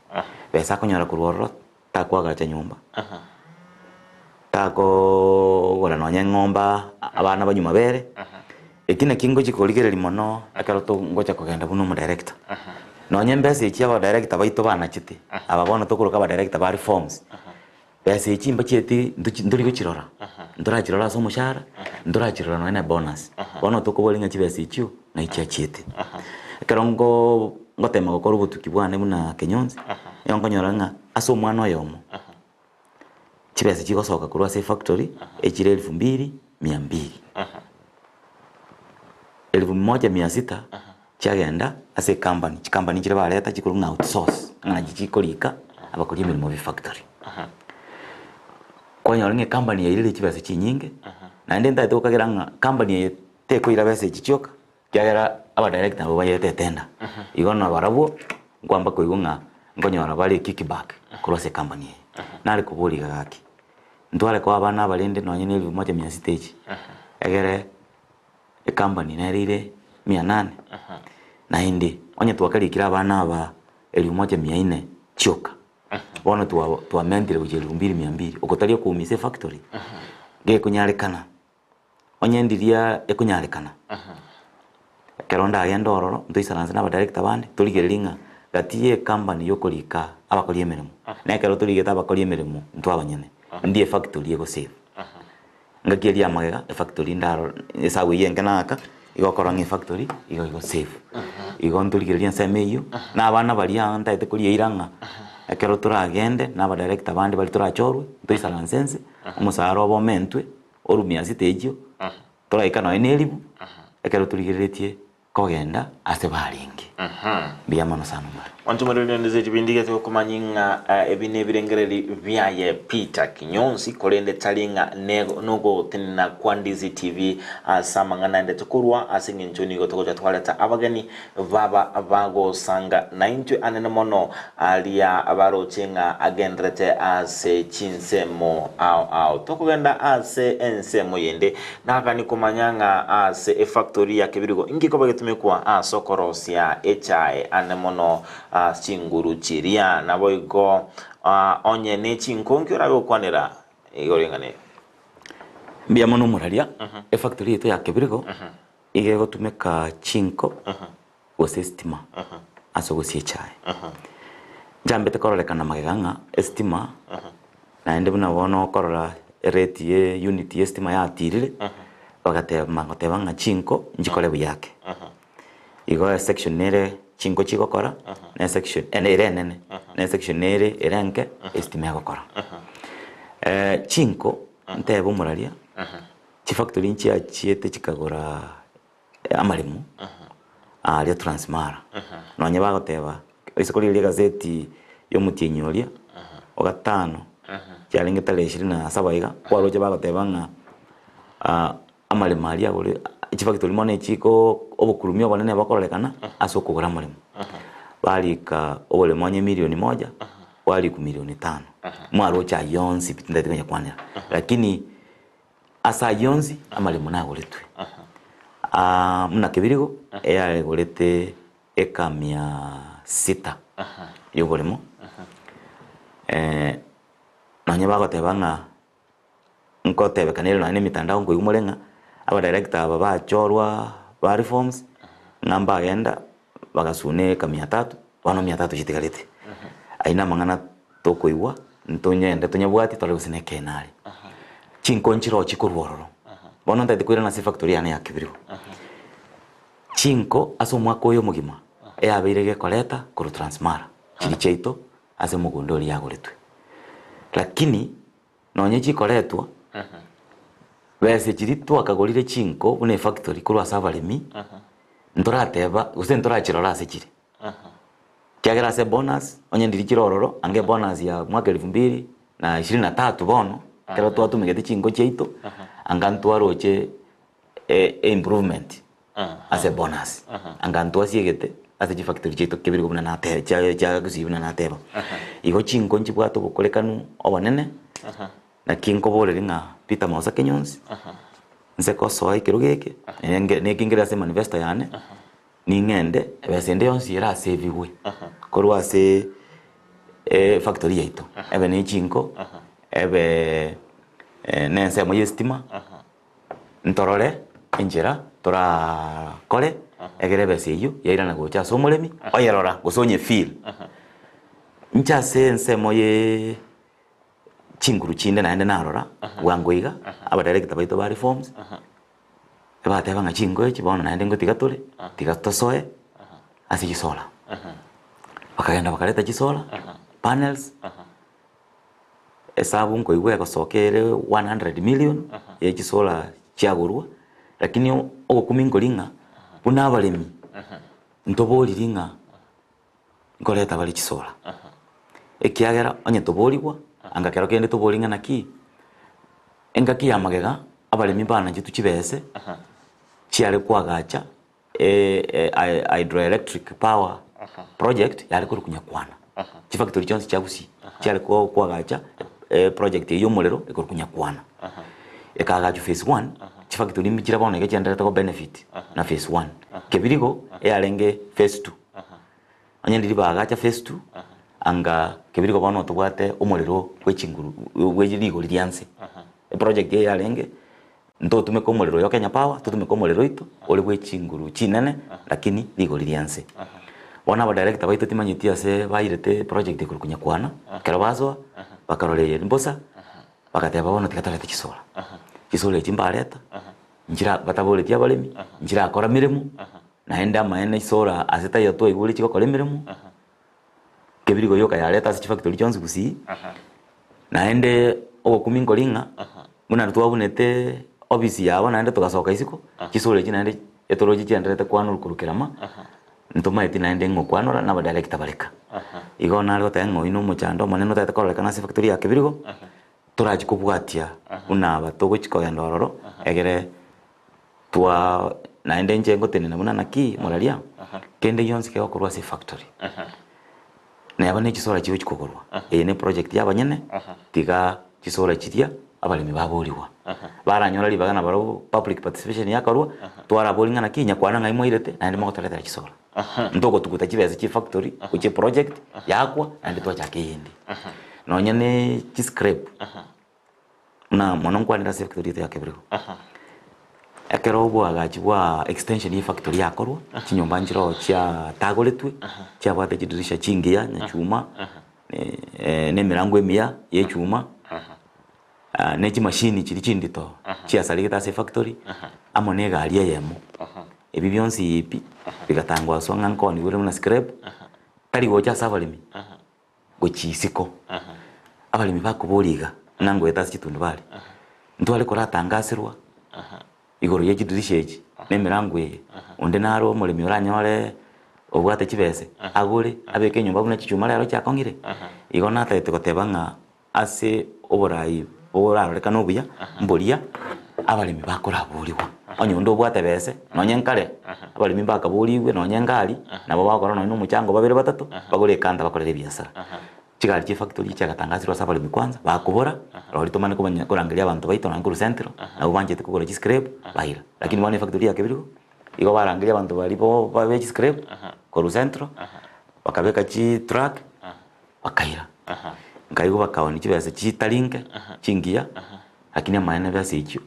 Speaker 2: pesa konyora kurororo takwaga cha nyumba tako gora no nyengomba abana banyuma bere ekina kingo chikoligere limono akaroto ngocha kugenda buno mu director no nyembese ichi aba director baito bana chiti ababona tokuruka ba director ba reforms pesa ichi mbacheti nduri guchirora ndura chirora so mushara ndura chirora no na bonus bono tokubolinga chibese ichi na ichi chiti karongo ngotema gukora ubutuki bwane muna Kenyonsi yongonyoranga aso mwana oyomo chibese chigosoka kurwa se factory echire 2200 1600 chagenda ase company chire baleta chikurunga outsource ngana chikolika abakuri emirimo bi factory konyoranga company yaire chibese chinyinge na ndenda tokageranga company yeteko irabese chichoka kyagera aba director abo bayete tenda igona barabo kwamba koigunga ngonyora bali kickback cross company nali kubulika gaki ntwale kwa abana balende no nyene 1600 stage egere e company narire 800 na indi onye twakarikira abana aba 1400 choka bono twa mentire ku 2200 okotario ku mise factory ge kunyarekana onye ndiria ekunyarekana keronda agenda ororo ntoisaranze na director bande tuligelinga gatiye company yokolika abakoli emeremo na kero tuligeta abakoli emeremo ntwabanyene ndiye factory ego save ngakiria magega factory ndaro esawe yengenaka igokora ngi factory igo save igo ntuligelia semeyo na abana bali anta ite kuri iranga kero turagende na aba director bande bali turachorwe ntoisaranze umusaro obo mentwe orumia sitejo turaika no enelibu ekero tuligeretie kogenda ase balingi biyamano sana mara
Speaker 1: wantu marino ndeze tibindiga to kumanyinga ebine birengereri byaye Peter Kinyonsi kolende talinga nego nogo tinna Kwandizi TV samangana ndete kurwa asinge nchoni go tokoja twaleta abagani baba abago sanga na intwe anene mono alia abaro chenga agendrete ase chinsemo au tokugenda ase ensemo yende nakani kumanyanga ase factory ya kebirigo ingiko bagetumekwa sokorosia echae ane mono chinguru chiria nabo igo onye ne chinkonki ora gokwanera igorengane
Speaker 2: mbia mono muraria factory ito ya Kibirigo ige gotumeka chinko gose stima aso gose chai jambete korolekana mageganga estima na ende buna bono korora rate ye unit ye stima ya tirire bagatebanga chinko njikole buyake igo section nere chinko chigokora na section ere nene na section nere erenke estima gokora chinko ntebo muraria chi factory nchi achiete chikagora amalimu aria transmara nonye bagoteba isokori ile gazeti yo mutinyoria ogatano cyalinga tale 27 iga kwaroje bagotebanga amalimu aria gore chi factory mone chiko obukurumio banene bakorolekana asokugora amalimu balika obole monye milioni 1 wali ku milioni 5 mwaro cha yonsi bitindatikanya kwanira lakini asa yonsi amalimu nagoretwe muna Kibirigo eyale gorete eka 600 yogoremo nanye bagotebanga nkotebekanire nanye mitandao ngo igumorenga aba director aba bachorwa ba reforms namba agenda bagasune eka 300 bano 300 chitigarete aina mangana tokoigwa ntonyende tonyabwati tole gusine kenari chinkonchiro chikorwororo bono ndate kwira na factory ya Kibirigo chinko aso mwako yo mugima eyabirege koleta kuru transmara chiri cheito ase mugundori yagoretwe lakini nonye chikoletwa bese chiri twakagorire chinko bune factory kuru asabalimi ntorateba guse ntorachirora ase chiri kyagera ase bonus onye ndiri chirororo ange bonus ya mwaka 2023 bono kero twatumigete chinko cheito angantwaroche improvement as a bonus angantwa siegete ase factory cheito Kibirigo buna na te cha gusibuna na teba igo chinko nchibwato bukolekanu obonene na kinko borere nga Peter Mausa Kenyons nse koso ikirugeke ne kingira se manifesto yane ni ngende besende yonsi era seviwe korwa se factory yeito ebe ne chinko ebe nense mo yestima ntorore enjera tora kore egerebe seyo yaira na gocha somolemi oyerora gosonye feel ncha sense mo ye chinguru chinde na ende narora wangoiga aba director baito ba reforms eba tebanga chingo chibono na ende ngotigatore tigatosoe asi chisola bakagenda bakaleta chisola panels esabu nko igwe akosokere 100 million ye chisola chiagurwa lakini ogokumingo linga buna abalemi ntoboli linga ngoleta bali chisola ekiagera onye toboligwa anga kero kende tobolinga naki engaki yamagega abalemi bana jitu chibese chiale kwagacha hydroelectric power project yali kurukunya kwana chifactory chonse chagusi chiale kwagacha project yo molero ekurukunya kwana ekagachu phase 1 chifactory michira bone ke chandera to benefit na phase 1 Kibirigo eyalenge phase 2 anya ndiri bagacha phase 2 anga Kibirigo bono tubwate omolero kwechinguru gwejirigo lirianse project eyalenge ndo tumeko omolero yo Kenya Power tutumeko omolero ito ole gwechinguru chinene lakini ligo lirianse bona ba director baito timanyitia se bairete project ekurukunya kwana kero bazwa bakaroleye mbosa bakateba bono tikatarete chisola chisola chimbareta njira bataboletia balemi njira akora miremu naenda maene chisola aseta yato iguli chikokole miremu Kibirigo yoka yaleta ase factory chonse gusi naende ogokumingo linga muna twabunete office yabo naende tugasoka isiko chisola chinaende etoroji chienderete kwano rukurukirama ntoma eti naende ngokwanora na ba director baleka igo nalgo tengo ino muchando maneno tete kolekana ase factory ya Kibirigo toraji kubwatia una batogo chikogenda ororo egere twa naende njengo tenena muna naki moralia kende yonse ke okorwa ase factory na yabane chisola chiwe chikokorwa ene project yabanyene tiga chisola chitia abalimi baboliwa baranyora libagana baro public participation yakarwa twara bolinga na kinya kwana ngai moirete naende mogotoreta chisola ntoko tukuta chibese chi factory uchi project yakwa and twachake yindi nonya ne chi scrap na mwanongwanira factory yake bro ekero bwa gachibwa extension ya factory yakorwa chinyomba njiro chia tagoletwe chia bwate chidirisha chingia nya chuma ne mirango emia ye chuma ne chi machine chiri chindito chia saligita se factory amone gari yemo ebi byonsi ipi bigatangwa swanga nkoni bure na scrap tari gocha sabalimi gochisiko abalimi bakuboliga nango etasi chitundu bali ntwale kora tangasirwa igoro ye chidirisha echi ne mirango ye onde naro mulimi uranyore obwate chibese agure abeke nyumba buna chichuma lero cyakongire igona tete gotebanga ase oborai orareka nobuya mbolia abalimi bakora buriwa onyondo obwate bese nonyenkare abalimi bakaburiwe nonyenkali nabo bakora no muchango babere batatu bagore kanda bakorera biasara chigali chi factory cyagatangasirwa sabalimi kwanza bakubora rori tomane kubanya kurangiria abantu baito na nguru centro na ubanje tukugora chi scrap bahira lakini wane factory yake birigo igo barangiria abantu balipo babe chi scrap koru centro bakabeka chi truck bakahira ngaigo bakaoni chibese chitalinke chingia lakini amaene bese icho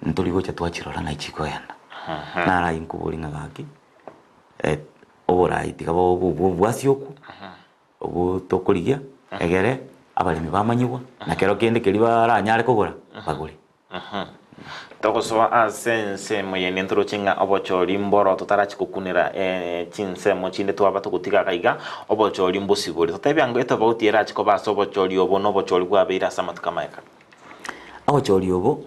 Speaker 2: ntoligo cha twachirora na ichiko yenda nara inkubulinga gaki oborai tikabo bwasyoku obu tokoligia egere abalimi bamanyiwa na kero kende keliba aranyare kogora baguri
Speaker 1: tokosoa asense moyene ntoro chinga obochori mboro tutarachikukunira chinse mochinde twaba tukutiga kaiga obochori mbosibori totebiango etobauti chiko baso obochori obo no bochori bwabeira samatuka maeka
Speaker 2: obochori obo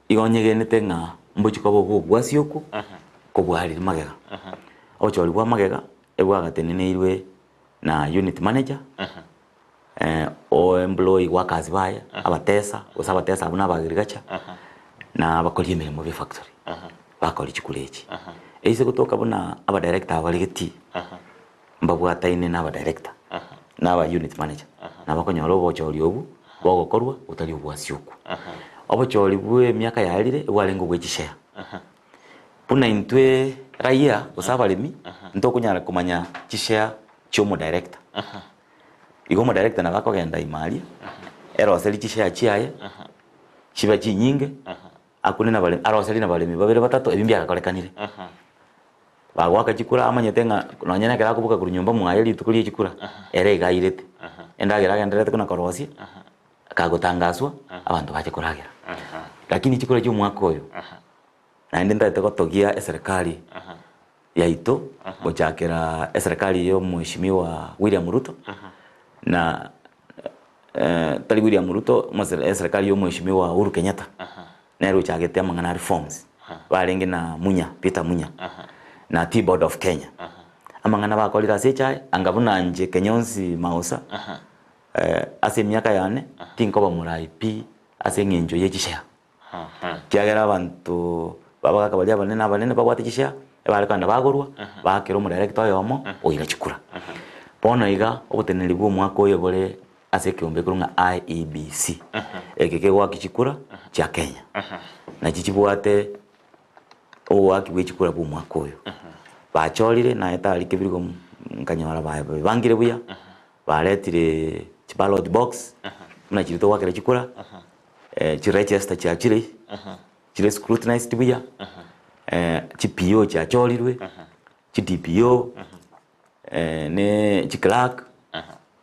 Speaker 2: igonyegenete nga mbochiko bobo bwasyoku kobwari magega obochori bwa magega ebwagateneneirwe na unit manager o employee workers baya abatesa usabatesa abuna bagirigacha na bakoli emirimo be factory bakoli chikulechi eise kutoka buna aba director abaligeti mbabwataine na aba director na aba unit manager na bakonyoro bochori obu bogokorwa utali obwasyoku obochori bwe miaka yarire bwalengo bwechishare buna intwe raia usabalimi ntokunyara kumanya chishare chomo director igomo director na bakogenda imali eroseli chishare chiaye chiba chinyinge akunena bale aroseli na bale babere batatu ebimbya akakolekanire bagwaka chikura amanyete nga nonyene kera kubuka kuri nyumba mwayeli tukuri chikura ere gairete endagera genderete kuna korosi akagotangaswa abantu baje kuragira lakini chikura cyo mwaka oyo na ndenda tegotogia serikali yaito gochakera serikali yo mheshimiwa William Ruto na tali William Ruto serikali yo mheshimiwa Uhuru Kenyatta nero chagete amangana reforms balenge na Peter Munya na Tea Board of Kenya amangana bakolira secha angabuna nje Kenyonsi Mausa ase myaka yane tinkoba murai pi ase ngenjo yechishya kyagera abantu baba kabalia banene babwate chishya ebarekanda bagorwa bakero mu director yomo oira chikura bono iga obuteneri bwo mwaka oyo bole ase kiombe kurunga IEBC ekeke gwaki chikura cha Kenya na chichibwate owaki bwechikura bwo mwaka oyo bacholire na etali kebiriko nkanyara baye bangire buya baletire ballot box na chirito wakere chikura chiregister cha chire scrutinized buya chiPO cha cholirwe chiDPO ne chiclerk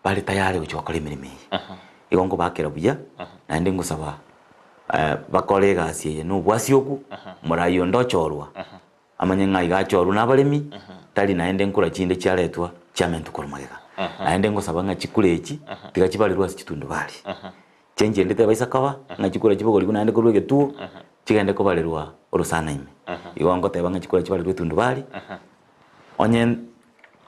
Speaker 2: bali tayari uchokole mirimi igongo bakera buya na ndi ngusaba bakole gasi no bwasyoku murayo ndochorwa amanye ngai gachorwa nabalimi tali naende nkura chinde chaletwa chamentu korumagega naende ngusaba nga chikulechi tigachibalirwa chitundu bali chenje ndete baisa kawa nga chikura chibogoli kunaende kurwege tu chigende kobalirwa orusana ime igongo tebanga chikura chibalirwa tundu bali onye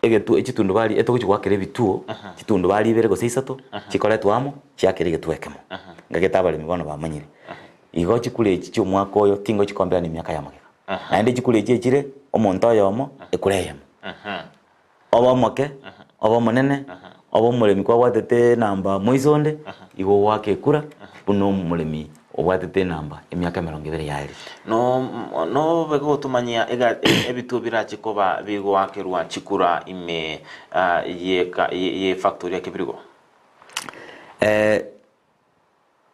Speaker 2: egetu echitundu bali etokuchwakere bituo chitundu bali ibere go seisato chikoletwamo chiakere getwekemo ngageta bali mibono bamanyire igo chikule echi cyo mwaka oyo tingo chikombera ni miaka yamagega naende chikule echi echire omonto oyomo ekureyemo oba moke oba monene oba mulemi kwa watete namba moizonde igo wake kura buno mulemi obwatete namba emyaka 20 yairi
Speaker 1: no bego tumanya ebituo birachikoba bigwakirwa chikura ime ye factory yakibirigo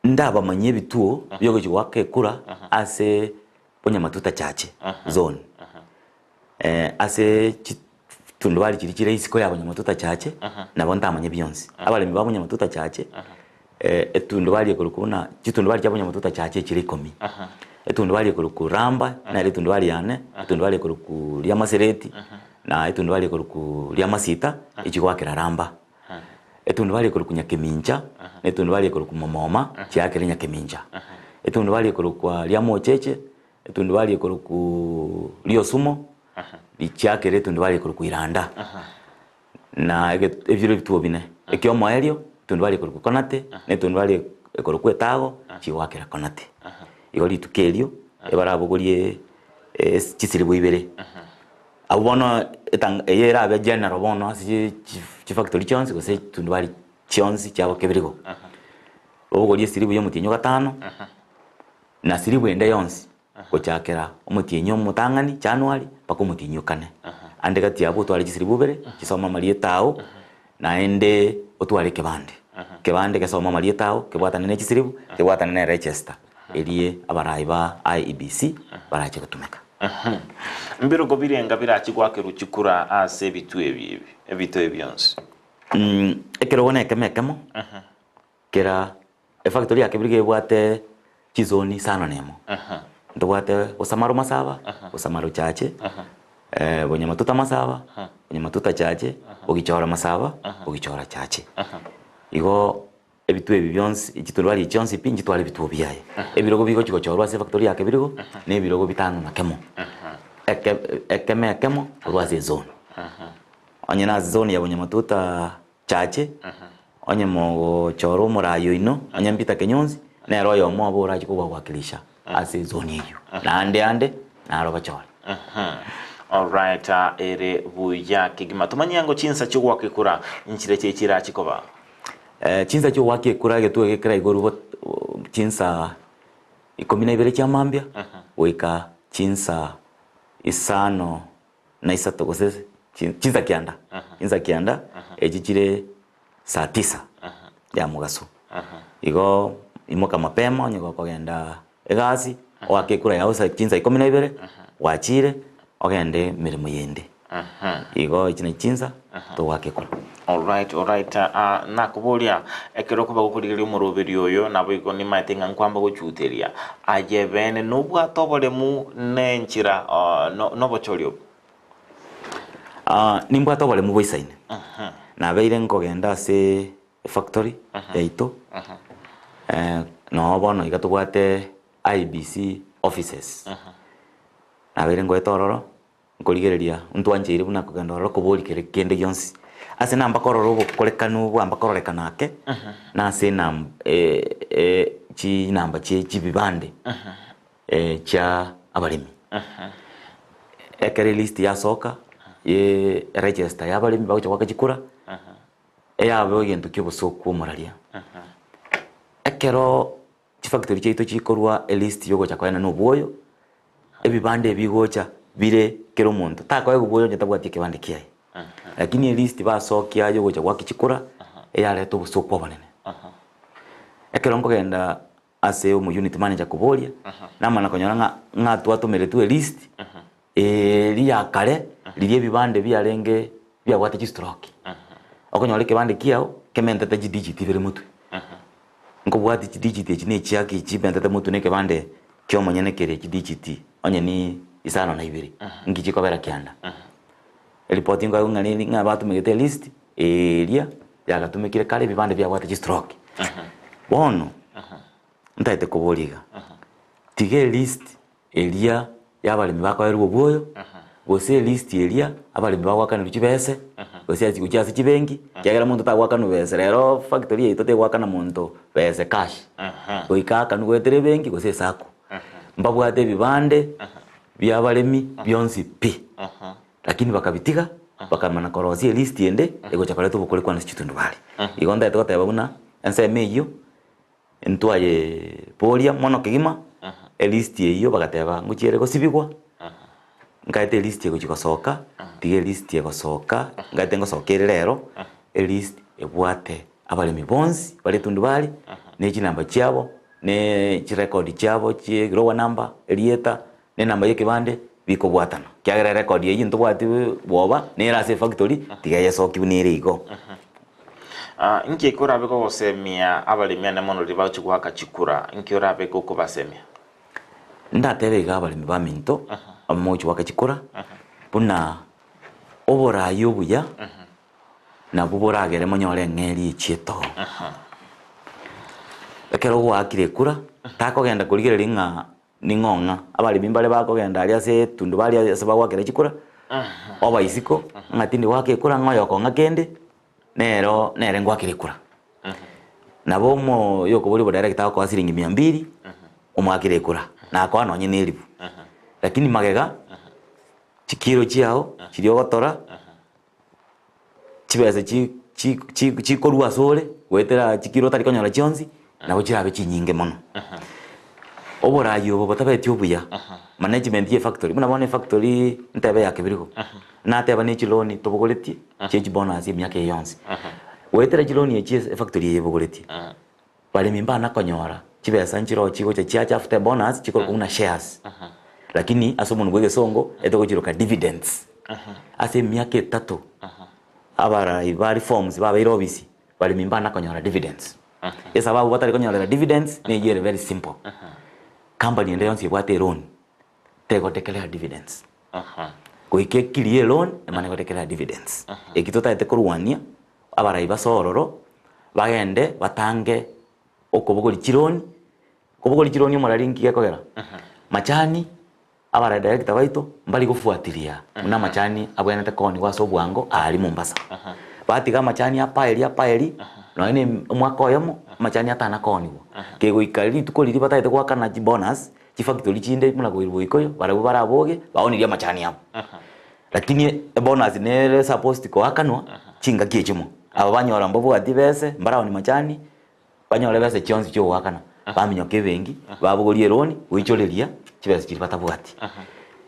Speaker 2: ndaba manye bituo byogo chiwake kura ase ponya matuta chache zone ase tundwali chirichire isiko yabo nyamatuta chache nabo ndamanye byonsi abalimi babo nyamatuta chache etundwali ekolukuna chitundwali cyabo nyamatuta chache chiri 10 etundwali ekolukuramba na etundwali yane etundwali ekoluku lya masereti na etundwali ekoluku lya masita echikwakira ramba etundwali ekolukunya keminja etundwali ekoluku momoma chiakire nya keminja etundwali ekoluku lya mocheche etundwali ekoluku lyo sumo lichiakire etundwali ekoluku iranda na ebyo bituo bine ekyomo elio etundwali ekoluku konate etundwali ekoluku etago chiwakira konate igoli tukelio ebarabogolie chisiribo ibere abono eyera abe general bono asi chi factory chonsi ko se tundwali chonsi cyabo kebirigo obogolie siribo yo mutinyo gatano na siribo ende yonsi ko cyakera omutinyo mutangani January pako mutinyo kane ande gati yabo twali chisiribo bere chisoma malietao na ende otwali kebande kesoma malietao kebwata nene chisiribo kebwata nene register elie abaraiba IEBC barache kutumeka
Speaker 1: mbiro go birenga birachi gwake ruchikura ase bitu ebyonse
Speaker 2: ekero gone kemekemo kera factory yake birige bwate chizoni sana nemo ndobwate osamaro masaba osamaro chache bonyamatuta masaba bonyamatuta chache ogichora masaba ogichora chache igo ebitu ebyonse igitulwali cyonse pingi twali bitu biyaye ebirogo bigo chikochorwa se factory yake birigo ne birogo bitano na kemo ekemo rwaze zone onye na zone ya bonyamatuta chache onye mo choro murayo ino onye mpita kenyonzi na royo mo abora chikuba kwakilisha ase zone hiyo na ande na roba chora
Speaker 1: all right ere buya kigima tumanyango chinsa chugwa kikura nchire chechira chikoba
Speaker 2: chinsa cyo wake kurage tuwe kera igoro chinsa 12 cya mambya weka chinsa isano na isato gose chinsa kianda ejikire saa 9 ya mugaso igo imoka mapema nyoko kogenda egasi wake kura yao sa chinsa 12 wachire ogende mirimo yende igo ichine chinsa to wake kura
Speaker 1: all right nakubolia ekero kuba gukurigiri umurubiri oyo nabo iko ni maitenga nkwamba guchuteria ajebene nubwa tobole mu nenchira no bocholio
Speaker 2: nimbwa tobole mu boisaine na beire nkogenda se factory yaito no bono igatubwate IBC offices na beire ngoetororo nkorigereria ntwanjire buna kugenda ro kuboli kende yonsi ase namba kororo bokolekanu bwamba kororekanake na se chi namba chi bibande cha abalimi ekere list ya soka ye register ya abalimi bacho wakachikura eyabo yento kibosoko moralia ekero chi factory cheito chikorwa list yogo chakwena no boyo ebibande bigocha bire kero muntu takoye guboyo nyetabwati kibande kiai lakini list basokia yo gocha wakichikura eyale to busoko banene ekero nkogenda ase mu unit manager kubolia namana konyora nga twatumire tu list liya kare liye bibande byarenge byabwate chi stroke okonyora kibande kiao kementete digit bire mutu nkobwati chi digit chi ne chiaki chi bentete mutu ne kibande kyo monyene kere chi digit onye ni isano na ibiri ngichikobera kianda reporting kwa ngani nga batu megete list eria yagatumikire kale bibande bya wata stroke bono ntaite kuboliga tige list eria yabalimi bakoerwa bwoyo gose list eria abalimi bawakana rukibese gose ati kuchasi kibengi kyagera muntu tawakana bese rero factory itote wakana muntu bese cash oikaka nugwetere bengi gose sako mbabwate bibande byabalimi byonsi pi lakini bakabitiga bakamana korozie list yende ego chakaleto bukole kwa nsitundu bali igonda etota yabuna ense meyo entwaye poria mono kigima list iyo bagateba nguchiere gosibigwa ngaite list yego chikosoka tige list yego soka ngaite ngosokerere rero list ebwate abalemi bonzi bali tundu bali ne chinamba chiabo ne chirecord chiabo chi grower number elieta ne namba yekibande biko bwatana kyagera record yeyi ntubwati bwoba ne rase factory tige yesoki bunire igo
Speaker 1: nke kora beko gosemia abalemi ane mono riba chigwaka chikura nke ora beko kubasemia
Speaker 2: ndatebe ga abalemi ba minto amochi wakachikura buna obora yobuya na bubora agere monyore ngeri chieto ekero gwakire kura takogenda kurigere nga ningonga abali bimbale bakogenda ali ase tundu bali ase bagwakire chikura oba isiko ngatindi wake kura ngoyo ko ngakende nero nere ngwakire kura nabo mo yoko buli bodere kitako kwa siringi 200 umwakire kura na kwa nonye nelibu lakini magega chikiro chiao chiriogotora chibese chikorwa sole wetera chikiro tari konyora chionzi nabo chirabe chinyinge mono oborayo bo batabeti obuya management ye factory muna bone factory ntebe ya kibirigo na teba ne chiloni tobogoletie cheji bonus emyaka yonse wetera chiloni ye factory ye bogoletie bali mimba na konyora chibesa nchiro chigo cha after bonus chiko kuna shares lakini asomo ngwege songo etoko chiro ka dividends ase myaka 3 abara ibari forms baba irobisi bali mimba na konyora dividends esa babu batari konyora dividends ne yere very simple company ndio yonse bwate loan tego tekelea dividends kuike kilie loan emane gotekelea dividends ekitota etekoruania abara ibasororo bagende batange okobogoli chironi omolaringi gekogera machani abara director baito mbali gufuatilia muna machani abwenete koni gwaso bwango ali Mombasa batiga machani apaeli noine omwaka oyemo machani atana koni kego ikali tukoliri bataite kwa kana bonus chi factory chinde muna goirwo ikoyo baraboge baoniria machani abo lakini bonus ne supposed ko akanwa chinga kiechimo abo banyora mbobo atibese mbaraoni machani banyora bese chionzi cyo wakana baminyoke bengi babugorie roni wicholeria chibese chiri batabwati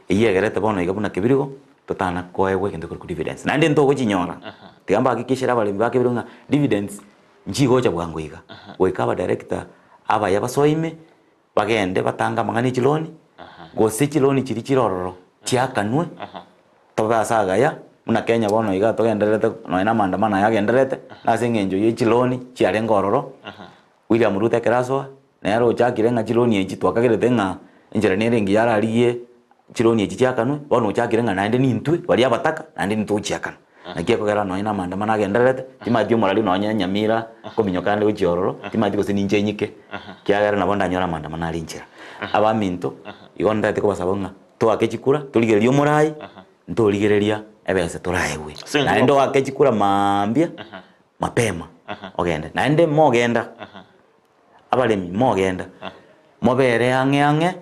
Speaker 2: iyegerete bono igabuna kibirigo totana koewe kende ku dividends nande ntogo chinyora tigamba akikishira bali bakibirunga dividends njigo cha bwanguiga wekaba director aba yabasoime bagende batanga mangani chiloni gose chiloni chiri chirororo chiakanwe toba sagaya muna Kenya bono iga togenderete noina mandamana yagenderete nase ngenjo ye chiloni chiare ngororo William Ruto keraso nero chakire nga chiloni echi twakagerete nga injira nere ngiyara aliye chiloni echi chiakanwe bono chakire nga nande nintwe bali abataka nande nintu chiakana nakia kogera noina mandamana yagenderete timatio morali nonya nyamira kominyokande uchiororo timatio sininje nyike kiagera nabonda nyora mandamana alinjira abaminto igonda teko basabonga to akechikura tuligererio morai ntoligereria ebese toraewe naende wakechikura mambia mapema ogende naende mogenda abalemi mogenda mobere ange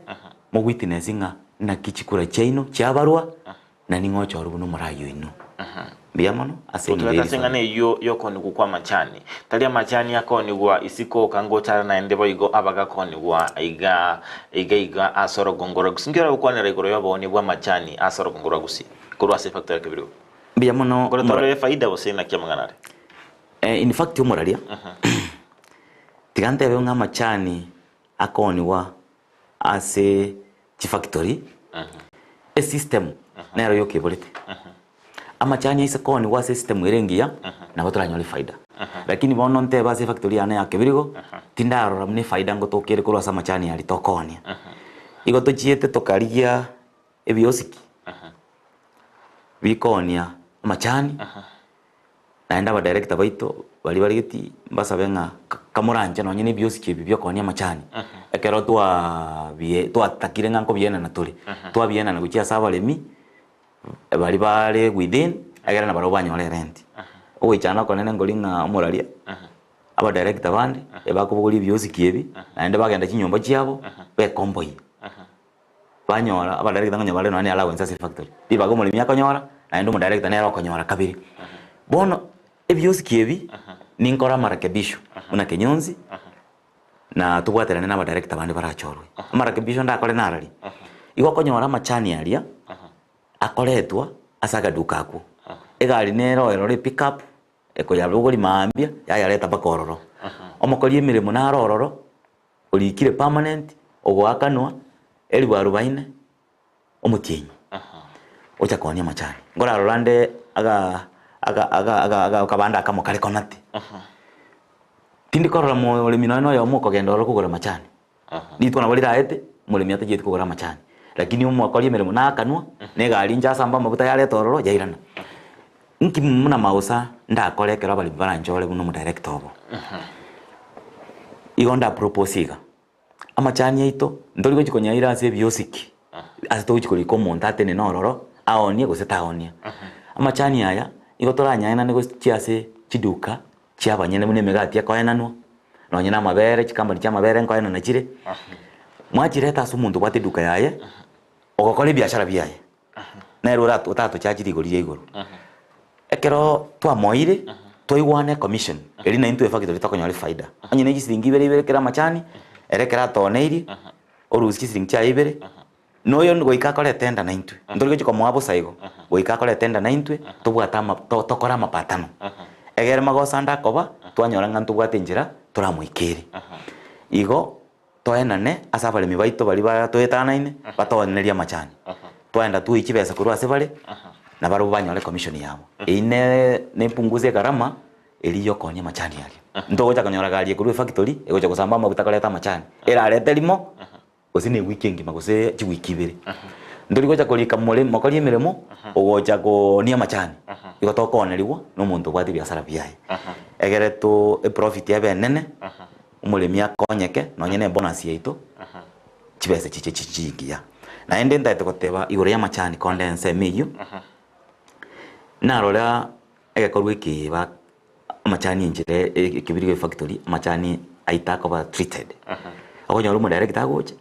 Speaker 2: mo witness nga na kichikura chaino chabarwa na ningocho rubuno morayo ino biamono
Speaker 1: asengere sengane yo koni gukwa machani talia machani yakoni gwa isiko kango tara na ndebo igo abaga koni gwa iga asoro gongoro gusingira ukwane regoro yaboni bwa machani asoro gongoro gusi kurwa se factor kebiro
Speaker 2: biamono
Speaker 1: ngoro tole faida bose na kiamanganare
Speaker 2: in fact umoralia tigante be nga machani akoni wa ase chi factory a system nero yokebolete amachani isa koni wa system irengia na gotora nyoli faida lakini bono nte base factory ane yakebirigo tindaro ramne faida ngotokere kurwa sa machani ali tokoni igo tochiete tokaria ebiosiki bikonia machani naenda ba director baito bali giti basabenga kamoranje no nyine biosiki bibyo konia machani ekero twa takire nganko biena na tuli twa biena na guchia sabalemi bali within agera na baro banyole rent owe chana konene ngolinga omuralia aba director bandi ebakubuguli biosiki ebi naende bagenda chinyomba chiabo be komboi banyola aba director nganya bale no ani allowance as factory bibago muri myaka nyora naende mu director nero konyora kabiri bono ebiosiki ebi ninkora marakebisho una kenyonzi na tubwaterane na director bandi barachorwe amarakebisho ndakore narari igo konyora machani aria akoretwa asaga dukaku egari nero erore pick up ekoya rugori maambia yayareta bakororo omokori emirimo na rororo olikire permanent ogwakanwa eri barubaine omutienyi ocha konia machani ngora rolande aga kabanda kamo kare konati tindi korora mo limino no yo moko genda ro kugura machani nitwa na bali raete mulimi atajeti kugura machani lakini umwakori emirimo na kanwa ne gari nja samba mabuta yare tororo yairana nki muna mausa ndakorekera bali baranjore buno mu director obo igonda proposiga amachani yaito ndori go chikonyaira ase biosiki ase to chikori ko montate ne nororo aonie go setaonia amachani aya igotoranyana nego chiase chiduka chiabanyene mune megati akoenanwa nonyina mabere chikambani cha mabere nkoena na chire mwachireta asu muntu bwate duka yaye ogokore biashara biaye na rura tutato chachiri igori igoro ekero twamoire toigwane commission eri na into factory takonyore faida anyine gisiringi ibere kera machani erekera toneiri oruski siringi cha ibere noyo ngoika kore tenda na intwe ndori giko mwabo saigo ngoika kore tenda na intwe tubwata tokora mapatano egere magosa ndakoba twanyora ngantu bwatenjira turamuikiri igo toenane asabale mibaito bali ba toetanaine batoneria machani twaenda tu ichibesa kurwa sebale na baru banyole commission yabo ine ne punguze garama eliyo konya machani yake ndogocha kanyora gari kurwa factory egocha kusamba mabuta kaleta machani era arete limo osine weekend magose chi wiki ibere ndori gocha kolika mole mokori emiremo ogocha konia machani igotokoneriwa no muntu bwati biashara biaye egere to profit yabe nene umulimi akonyeke nonyene bonus yaito chibese chichigia na ende ndaite goteba igore ya machani condense miyu narora egekorwe kiba machani njire kibiri factory machani aitako ba treated agonya rumo direct agoche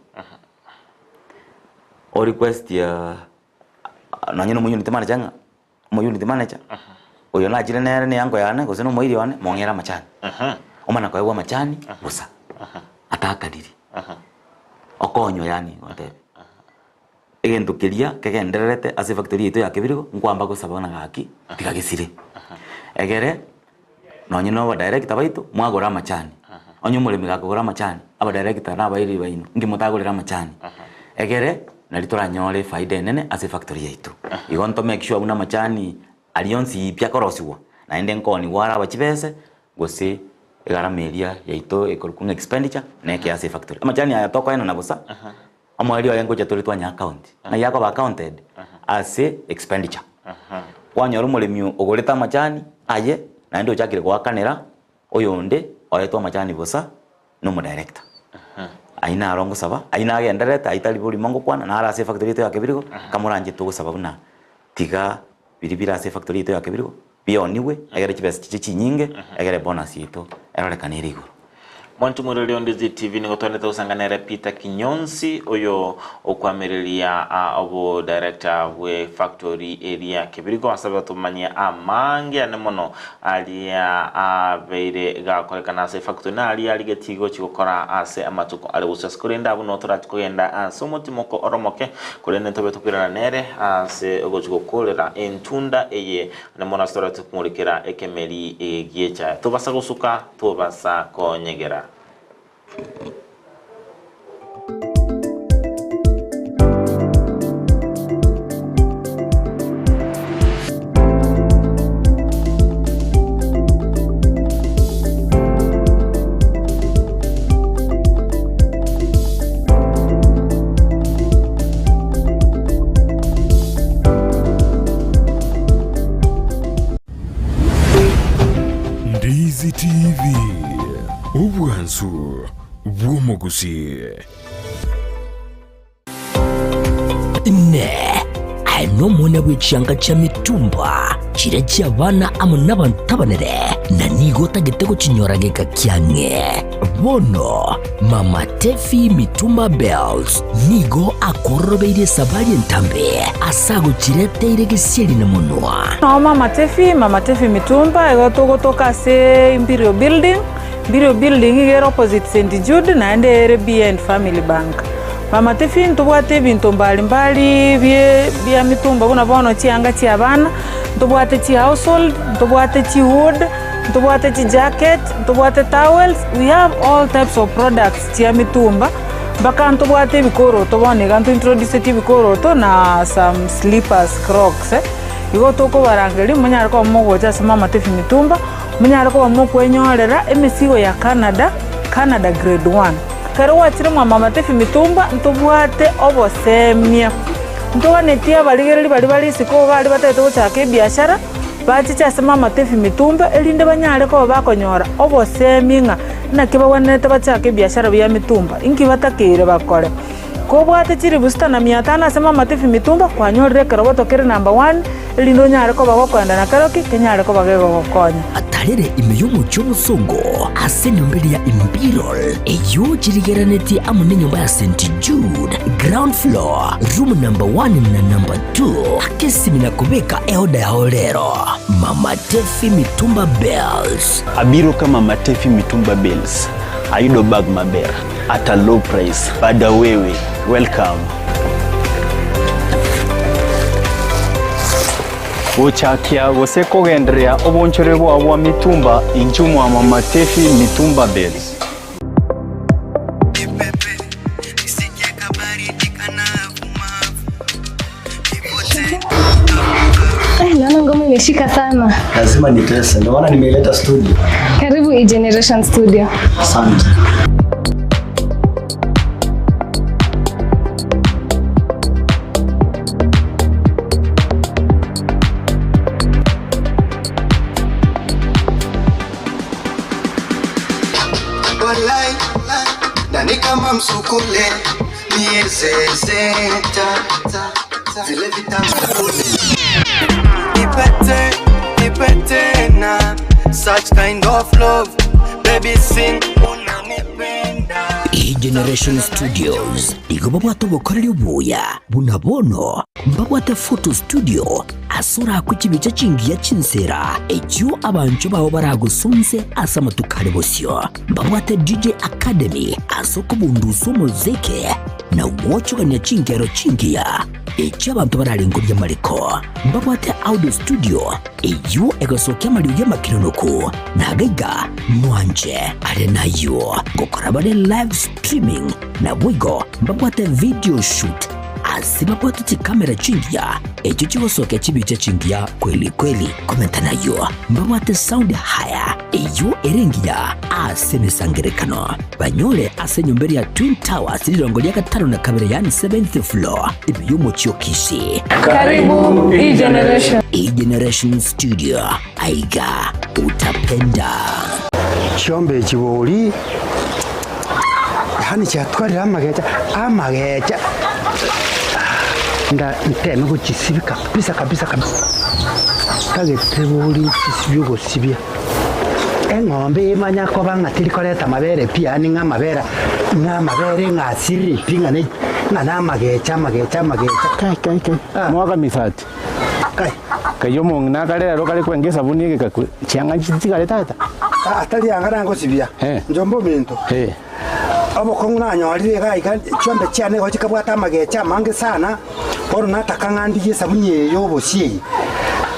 Speaker 2: o request ya nanyene mu unit manager mu unit manager oyo na jire nere ne yango yane goseno moiri one mongera machani omana kwa machani busa atakariri okonyo yani whatever egento keria kegendererete ase factory ito ya kibirigo nkwamba gusaba na gaki tigagisire egere nonye no director baito mwagora machani onyo mulimi gakugora machani aba director na bairi baino ngimutagurira machani egere nalitoranyore faida nene ase factory yaito igonto make sure una machani alionsi ipya korosiwa na ende nkoni wara bachibese gose egarameria yaito ekorkunga expenditure neke ase factory machani ayatoko ena na busa amwali oyango chaturi twanya account na yako ba accounted ase expenditure wanyoro mulimi ogoreta machani aye na ndo chakire kwakanera oyonde oretwa machani busa no mu director aina arongo saba aina agendereta aitali buri mongo kwana na ara ase factory to yakebirigo kamuranje to saba buna tiga biribira ase factory to yakebirigo bioniwe agere chibese chichi nyinge agere bonus yito erore kanirigo
Speaker 1: Mwantu mureli on Dizzy TV nigotwanete usanganere Peter Kinyonsi oyo okwamiriria obo director we factory area kibirigo asabe tumanya amange anemono alia abeire gakorekana ase factory na alia aligetigo chikokora ase amatuko ali usaskurenda abuno toratikoyenda ase umutimoko oromoke kurene tobe tukirana nere ase ogochikokolera entunda eye anemono astora tukumurikira ekemeri egiecha tubasa gusuka tubasa konyegera
Speaker 6: Dizzy TV ubwanzu bw'umuguzi
Speaker 3: ne ano mwana bw'ekishanga kya mitumba kire ky'abaana amu n'abantabanire na nigota gitego kinyorageka kyange bono Mama Tefi Mitumba Bells nigo akorobeire sabari entambe asago kireteire gisieri na munwa
Speaker 8: no Mama Tefi Mitumba egotogotoka se Imperial Building biro building igere opposite St Jude naende ere BN Family Bank. Mama Tefi ntubwate ebintu mbalimbali bya mitumba buna bono chianga chia bana, ntubwate chi household, ntubwate chi wood, ntubwate chi jacket, ntubwate towels. We have all types of products chia mitumba. Baka ntubwate bikoro tobone gantu introduce ti bikoro to na some slippers, crocs Igo toko barangeli munyara ko mogoja sama Mama Tefi mitumba, munyara ko mo kwenyorera emisigo ya Canada grade 1. Kero wachire Mama Tefi mitumba ntubwate obosemia. Ntobanetia baligereri bali siko bali batete guchaka biashara bachicha sama Mama Tefi mitumba elinde banyare ko bakonyora oboseminga nakiba wanete bachaka biashara bya mitumba inki batakire bakore ko bwate chiri busta na 500 sama Mama Tefi mitumba kwanyorere kero batokere number 1 elindo nyare ko bagokwanda na karoki kenyare ko bagego gokonya
Speaker 3: atarere imeyumu cy'ubusongo ase nyombere ya Imperial eyo chirigeraneti amune nyumba ya St Jude ground floor room number 1 na number 2 akesimina kubeka eoda ya olero Mama Tefi mitumba bells
Speaker 9: abiro kama Mama Tefi mitumba bells aido bag mabera at a low price bada wewe welcome Uchakia gose kugenderea obonchore bwa mitumba injumu wa Mama Tefi mitumba bells.
Speaker 10: Naona ngoma imeshika sana.
Speaker 11: Lazima nitese. Ndio maana nimeleta studio.
Speaker 10: Karibu E-Generation Studio.
Speaker 11: Asante.
Speaker 12: Ndani kama msukule miezezeta zile vitambulisho nipete na such kind of love baby sing unanipenda
Speaker 3: E-Generation Studios igobabwato bokorera ubuya bunabono mbabwate photo studio asura kukibica cingiya cinsera ekyo abantu bawo baragusunze asama tukare bosyo mbabwate DJ Academy asoko bunduso muzike na wochoganya cingero cingiya ekyo abantu bararengurya mariko mbabwate audio studio eyo egasokya mariyo y'amakironoko nagaiga mwanje are nayo gukora bare live streaming na wigo mbabwate video shoot asibabwate ti kamera cingiya ekyo kibosoke kibice cingiya kweli komenta nayo mbabwate sound haya eyo erengiya asenesangerekano banyole asenyombere ya Twin Towers lirongo lya 5 na kabere yani 7th floor ibiyumo cyokisi
Speaker 8: Karibu E-Generation.
Speaker 3: E-Generation Studio aiga utapenda
Speaker 11: Chombe chiboli hani chatwarira amagecha nda nteme kuchisibika kabisa kageteboli chisibyo sibya eng'ombe imanya ko bangatiri koreta mabere pia ni ngamabera ngasiri pinga ne na magecha kai
Speaker 9: Mwaga misati kayo mongna kale ro kale kwengesa buni ke chianga chitikale tata
Speaker 11: atali angara ngo sibya njombo minto abo konguna nyori ga chombe cyane ko kikabwata magecha mange sana oro nataka ngandi sabunye yo bosie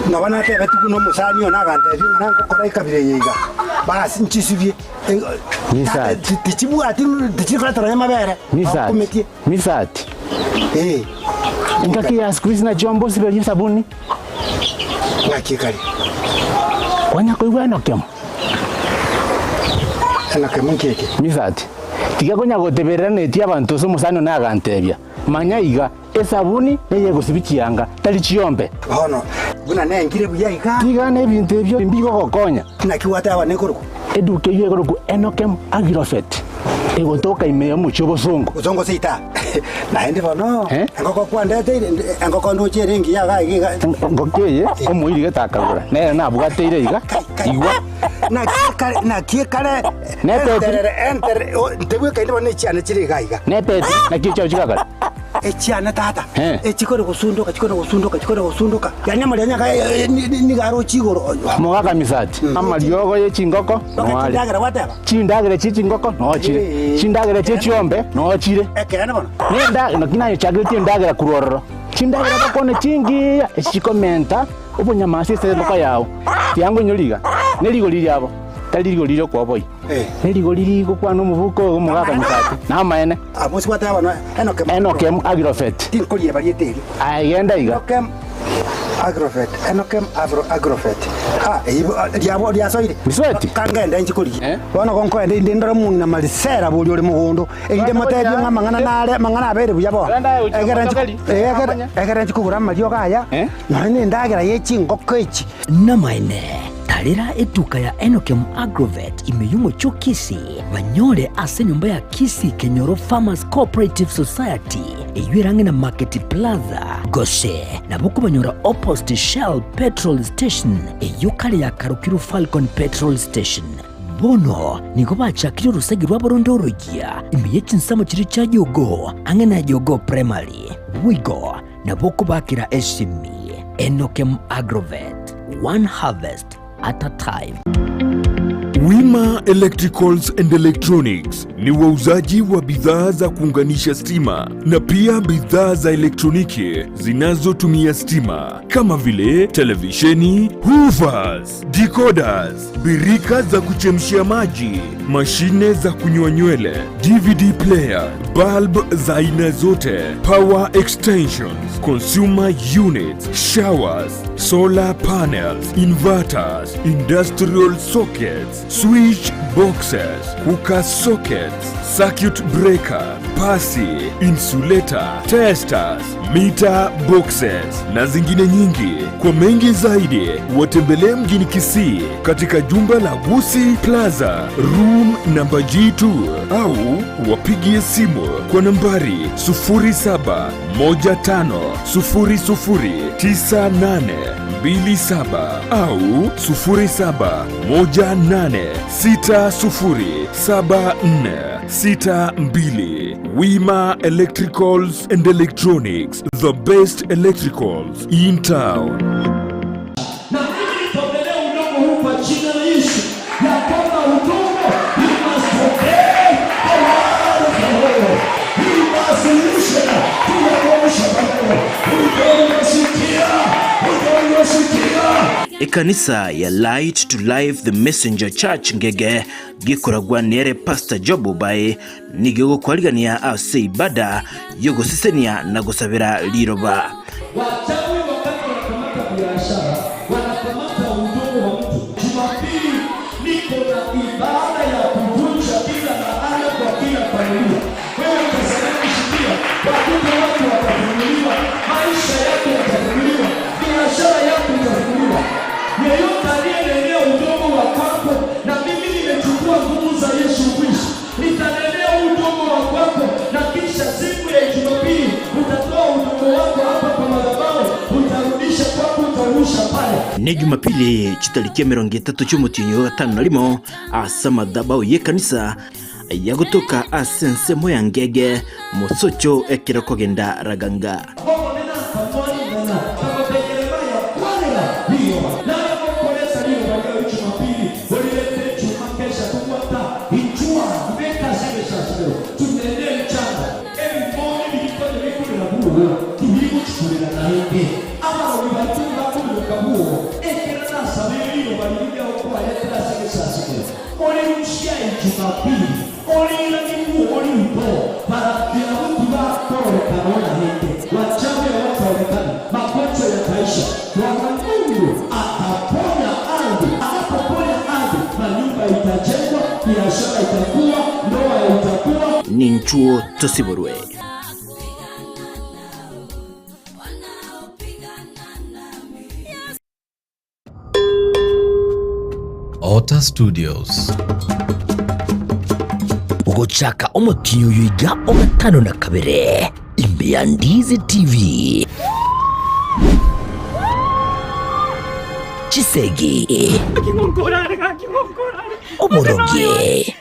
Speaker 11: nabana tebe tukuno musani ona gante nango kora ikabire yiga basi nchisibye
Speaker 9: misati
Speaker 11: tichibu ati tichikora taranya mabere
Speaker 9: misati ngaki ya squeeze na jombo sibe sabuni
Speaker 11: ngakikali
Speaker 9: kwanya koigwa nokemo
Speaker 11: keke
Speaker 9: misati tiga konya goteberera neti abantu so musano na gantebya manya iga esabuni eye gusibikianga tali chiombe
Speaker 11: hono buna nengire buyaika
Speaker 9: tiga ne bintu ebyo mbigo gokonya
Speaker 11: nakiwata aba nekoruko
Speaker 9: eduke yegoruko enokem agirofet egotoka imeyo mucho bosongo
Speaker 11: sita naende bono engoko kwandete engoko ndo cherengi ya ga
Speaker 9: ngokeye omuiri getakagura nere nabwateire iga igwa
Speaker 11: na kiekare
Speaker 9: nepete
Speaker 11: enter tebwe kainde bono chiane chiri gaiga
Speaker 9: nepete na kicho chikagara
Speaker 11: Echiana tata. Echikore kusunduka, chikore kusunduka. Yani amalianyaka ni garo chigoro.
Speaker 9: Mogaka misati. Amaliogo ye chingoko.
Speaker 11: Chindagera wateba.
Speaker 9: Chindagera chingoko no chire. Chindagera chiombe no chire.
Speaker 11: Ekene bona.
Speaker 9: Nenda nakinayo chagiriti ndagera kurororo. Chindagera bakone chingi echikomenta obunyamasi se loka yawo. Tiango nyoliga. Neligo liliabo. Taliligo lilio kwa boy. Neligo liligo kwa no muvuko mogaka misati. Na maene.
Speaker 11: Abosi wateba no
Speaker 9: Enokem Agrofet.
Speaker 11: Tinkolie varieteli.
Speaker 9: Ayenda iga.
Speaker 11: Enokem Agrofet. Enokem Agrofet. Diabo diasoire.
Speaker 9: Misweti.
Speaker 11: Kangenda inchikoli. Wana konko ende ndora munna malisera buli oli mugondo. Ende matebi ngamangana nale mangana abere buyabo. Egera nchikugura malio kaya. None ndagera yechingoko echi.
Speaker 3: Namaine. Tarira eduka ya Enokem Agrovet imeyumo cho Kisi banyore ase nyumba ya Kisi Kenyoro Farmers Cooperative Society eyuerange na Market Plaza Goshe na buku banyora opposite Shell Petrol Station eyukale ya Karukiru Falcon Petrol Station bono niko bachakire rusagi rwa borondorogia imiye chinsamo chiri cha Yogo ange na Yogo Primary Wigo na buku bakira eshimi Enokem Agrovet, one harvest at a time.
Speaker 6: Wima Electricals and Electronics ni wauzaji wa bidhaa za kuunganisha stima na pia bidhaa za elektroniki zinazotumia stima kama vile televisheni, hoovers, decoders, birika za kuchemshia maji, mashine za kunyoa nywele, DVD player, bulb za aina zote, power extensions, consumer units, showers, solar panels, inverters, industrial sockets, switch boxes, cooker sockets, circuit breaker, pasi, insulator, testers, meter boxes na zingine nyingi. Kwa mengi zaidi watembelee mjini Kisii katika jumba la Gusii Plaza room namba G2 au wapigie simu kwa nambari 0715009827 au 0718607462. Wima Electricals and Electronics, the best electricals in town.
Speaker 13: Ekanisa ya Light to Life the Messenger Church Ngege gikoragwa nere Pastor Job Bae nigego kwaligania ase ibada yo gusisenia na gusabira liroba.
Speaker 14: Wachawi wakati wanakamata biashara, wanakamata udongo wa mtu. Jumapili niko na ibada ya kuvunja kila laana kwa kila familia. Wewe utasema kushikia, watoto wako watafunguliwa, maisha yako yatafunguliwa, biashara yako itafunguliwa. Yeyote aliyenenea udongo wa kwako, na mimi nimechukua nguvu za Yesu Kristo, nitanenea udongo wa kwako, na kisha siku ya Jumapili utatoa udongo wako hapa kwa madhabahu, utarudisha kwako, utarusha pale.
Speaker 13: Ne Jumapili chitalikia 30 cy'umutinyo gatanu narimo asa madhabahu y'ekanisa yagotoka asense moya Ngege musocho ekira kogenda raganga. Ninchuo Tosiborwe.
Speaker 15: Ota Studios.
Speaker 3: Ugochaka omotinyo yuiga ogatano na kabere Imbea Ndizi TV. Chisegi Omoroge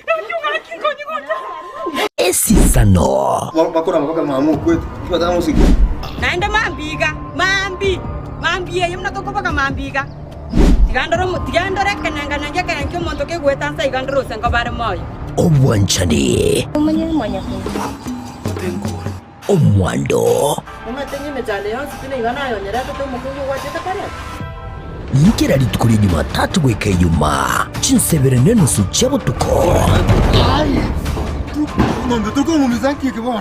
Speaker 3: Esisi Sano.
Speaker 16: Bakora mpaka maamu kwetu. Tunataka muziki.
Speaker 17: Naenda mambi ye mnatoka paka mambiga. Tigandoro kananga nanga kananga monto ke gwetansa igandoro senga bare moyo.
Speaker 3: Obwanchani. Omwando.
Speaker 5: Unatenye mejale yansi tine igana yonyera to mukungu wacheta kare.
Speaker 3: Nikira litukuri Jumatatu gweka Ijumaa chinsebere n'enusu cy'abutuko.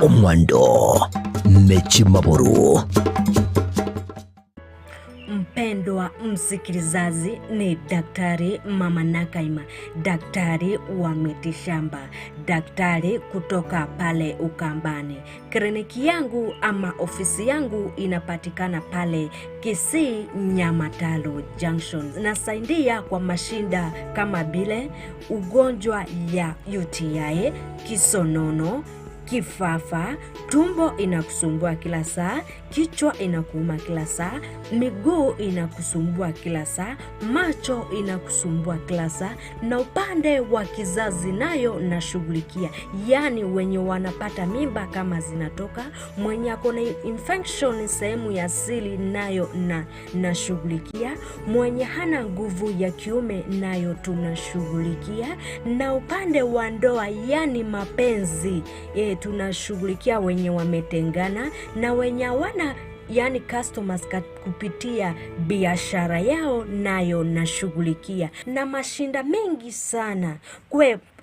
Speaker 3: Omwando mechi maburu.
Speaker 18: Mpendwa msikilizaji, ni Daktari Mama Nakaima, daktari wa mitishamba, daktari kutoka pale Ukambani. Kliniki yangu ama ofisi yangu inapatikana pale Kisii Nyamatalo Junction. Nasaidia kwa mashinda kama bile ugonjwa ya UTI, kisonono, kifafa, tumbo inakusumbua kila saa, kichwa inakuuma kila saa, miguu inakusumbua kila saa, macho inakusumbua kila saa, na upande wa kizazi nayo nashughulikia. Yani wenye wanapata mimba kama zinatoka, mwenye akona infection sehemu ya siri nayo nashughulikia, mwenye hana nguvu ya kiume nayo tunashughulikia, na upande wa ndoa yani mapenzi tunashughulikia wenye wametengana na wenye wana yani customers kupitia biashara yao nayo nashughulikia, na mashinda mengi sana.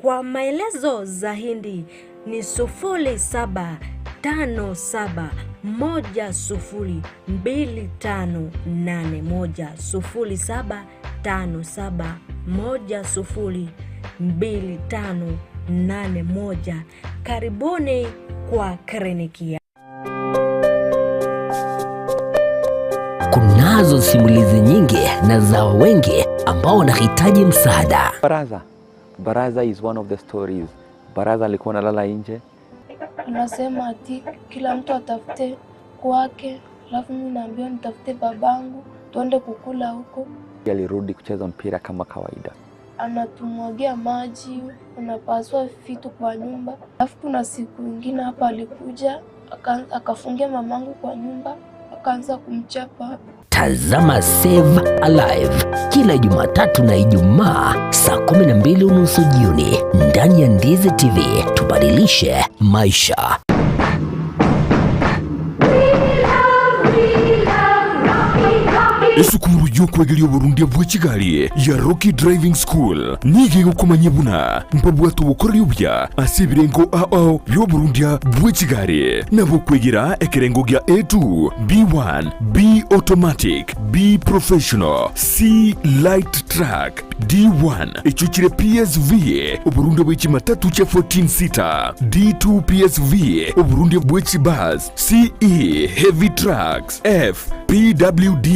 Speaker 18: Kwa maelezo zaidi ni 0757102581. Karibuni kwa kliniki.
Speaker 3: Kunazo simulizi nyingi na za wengi ambao wanahitaji msaada.
Speaker 19: Baraza is one of the stories. Baraza alikuwa analala nje.
Speaker 20: Anasema ati kila mtu atafute kwake, alafu mimi naambia nitafute babangu tuende kukula huko.
Speaker 19: Alirudi kucheza mpira kama kawaida.
Speaker 20: Anatumwagia maji, anapaswa vitu kwa nyumba. Alafu kuna siku nyingine hapa alikuja akafungia mamangu kwa nyumba, akaanza kumchapa.
Speaker 3: Tazama Save Alive kila Jumatatu na Ijumaa saa 12:30 jioni ndani ya Ndizi TV. Tubadilishe maisha.
Speaker 6: Esukuru y'okwegerya Burundi bwa Kigali ya Rocky Driving School nige gukomanya buna mpabwato bukorera ubya asibirengo ao byo Burundi bwa Kigali nabo kwegera ekerengo gya A2 B1 B automatic B professional C light track D1 echuchire PSV Burundi bwa Kimatatu cha 14 seater D2 PSV Burundi bwa Kibus CE heavy trucks F PWD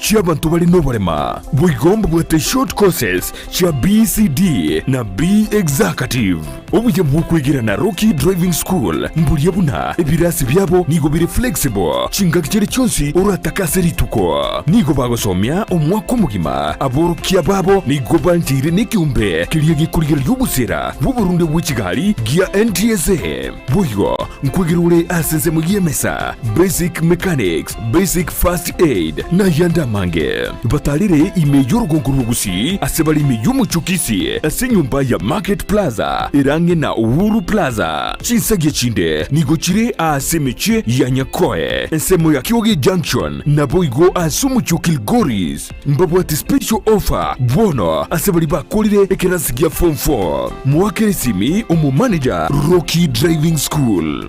Speaker 6: cy'abantu bari no barema bwigomba bwate short courses cha BCD na B executive ubuye bw'ukwigira na Rocky Driving School mburiye buna ibirasi byabo nigo biri flexible chingakire cyose urataka serituko nigo bagosomya umwaka mugima aborukiya babo nigo banjire n'icyumbe kiriye gikurigera y'ubusera bw'u Burundi bw'i Kigali gya NTSA buyo nkwigirure aseze mu yemesa basic mechanics basic first aid na yanda mange batalire imeyo rugonguru gusi asebali imeyo muchukisi asenyumba ya Market Plaza irange na Uhuru Plaza chinsage chinde nigochire asemeche ya Nyakoe ensemo ya Kioge Junction na boigo asumuchukil Goris mbabwati special offer bono asebali bakolire ekerasigia form 4 mwake simi umu manager Rocky Driving School.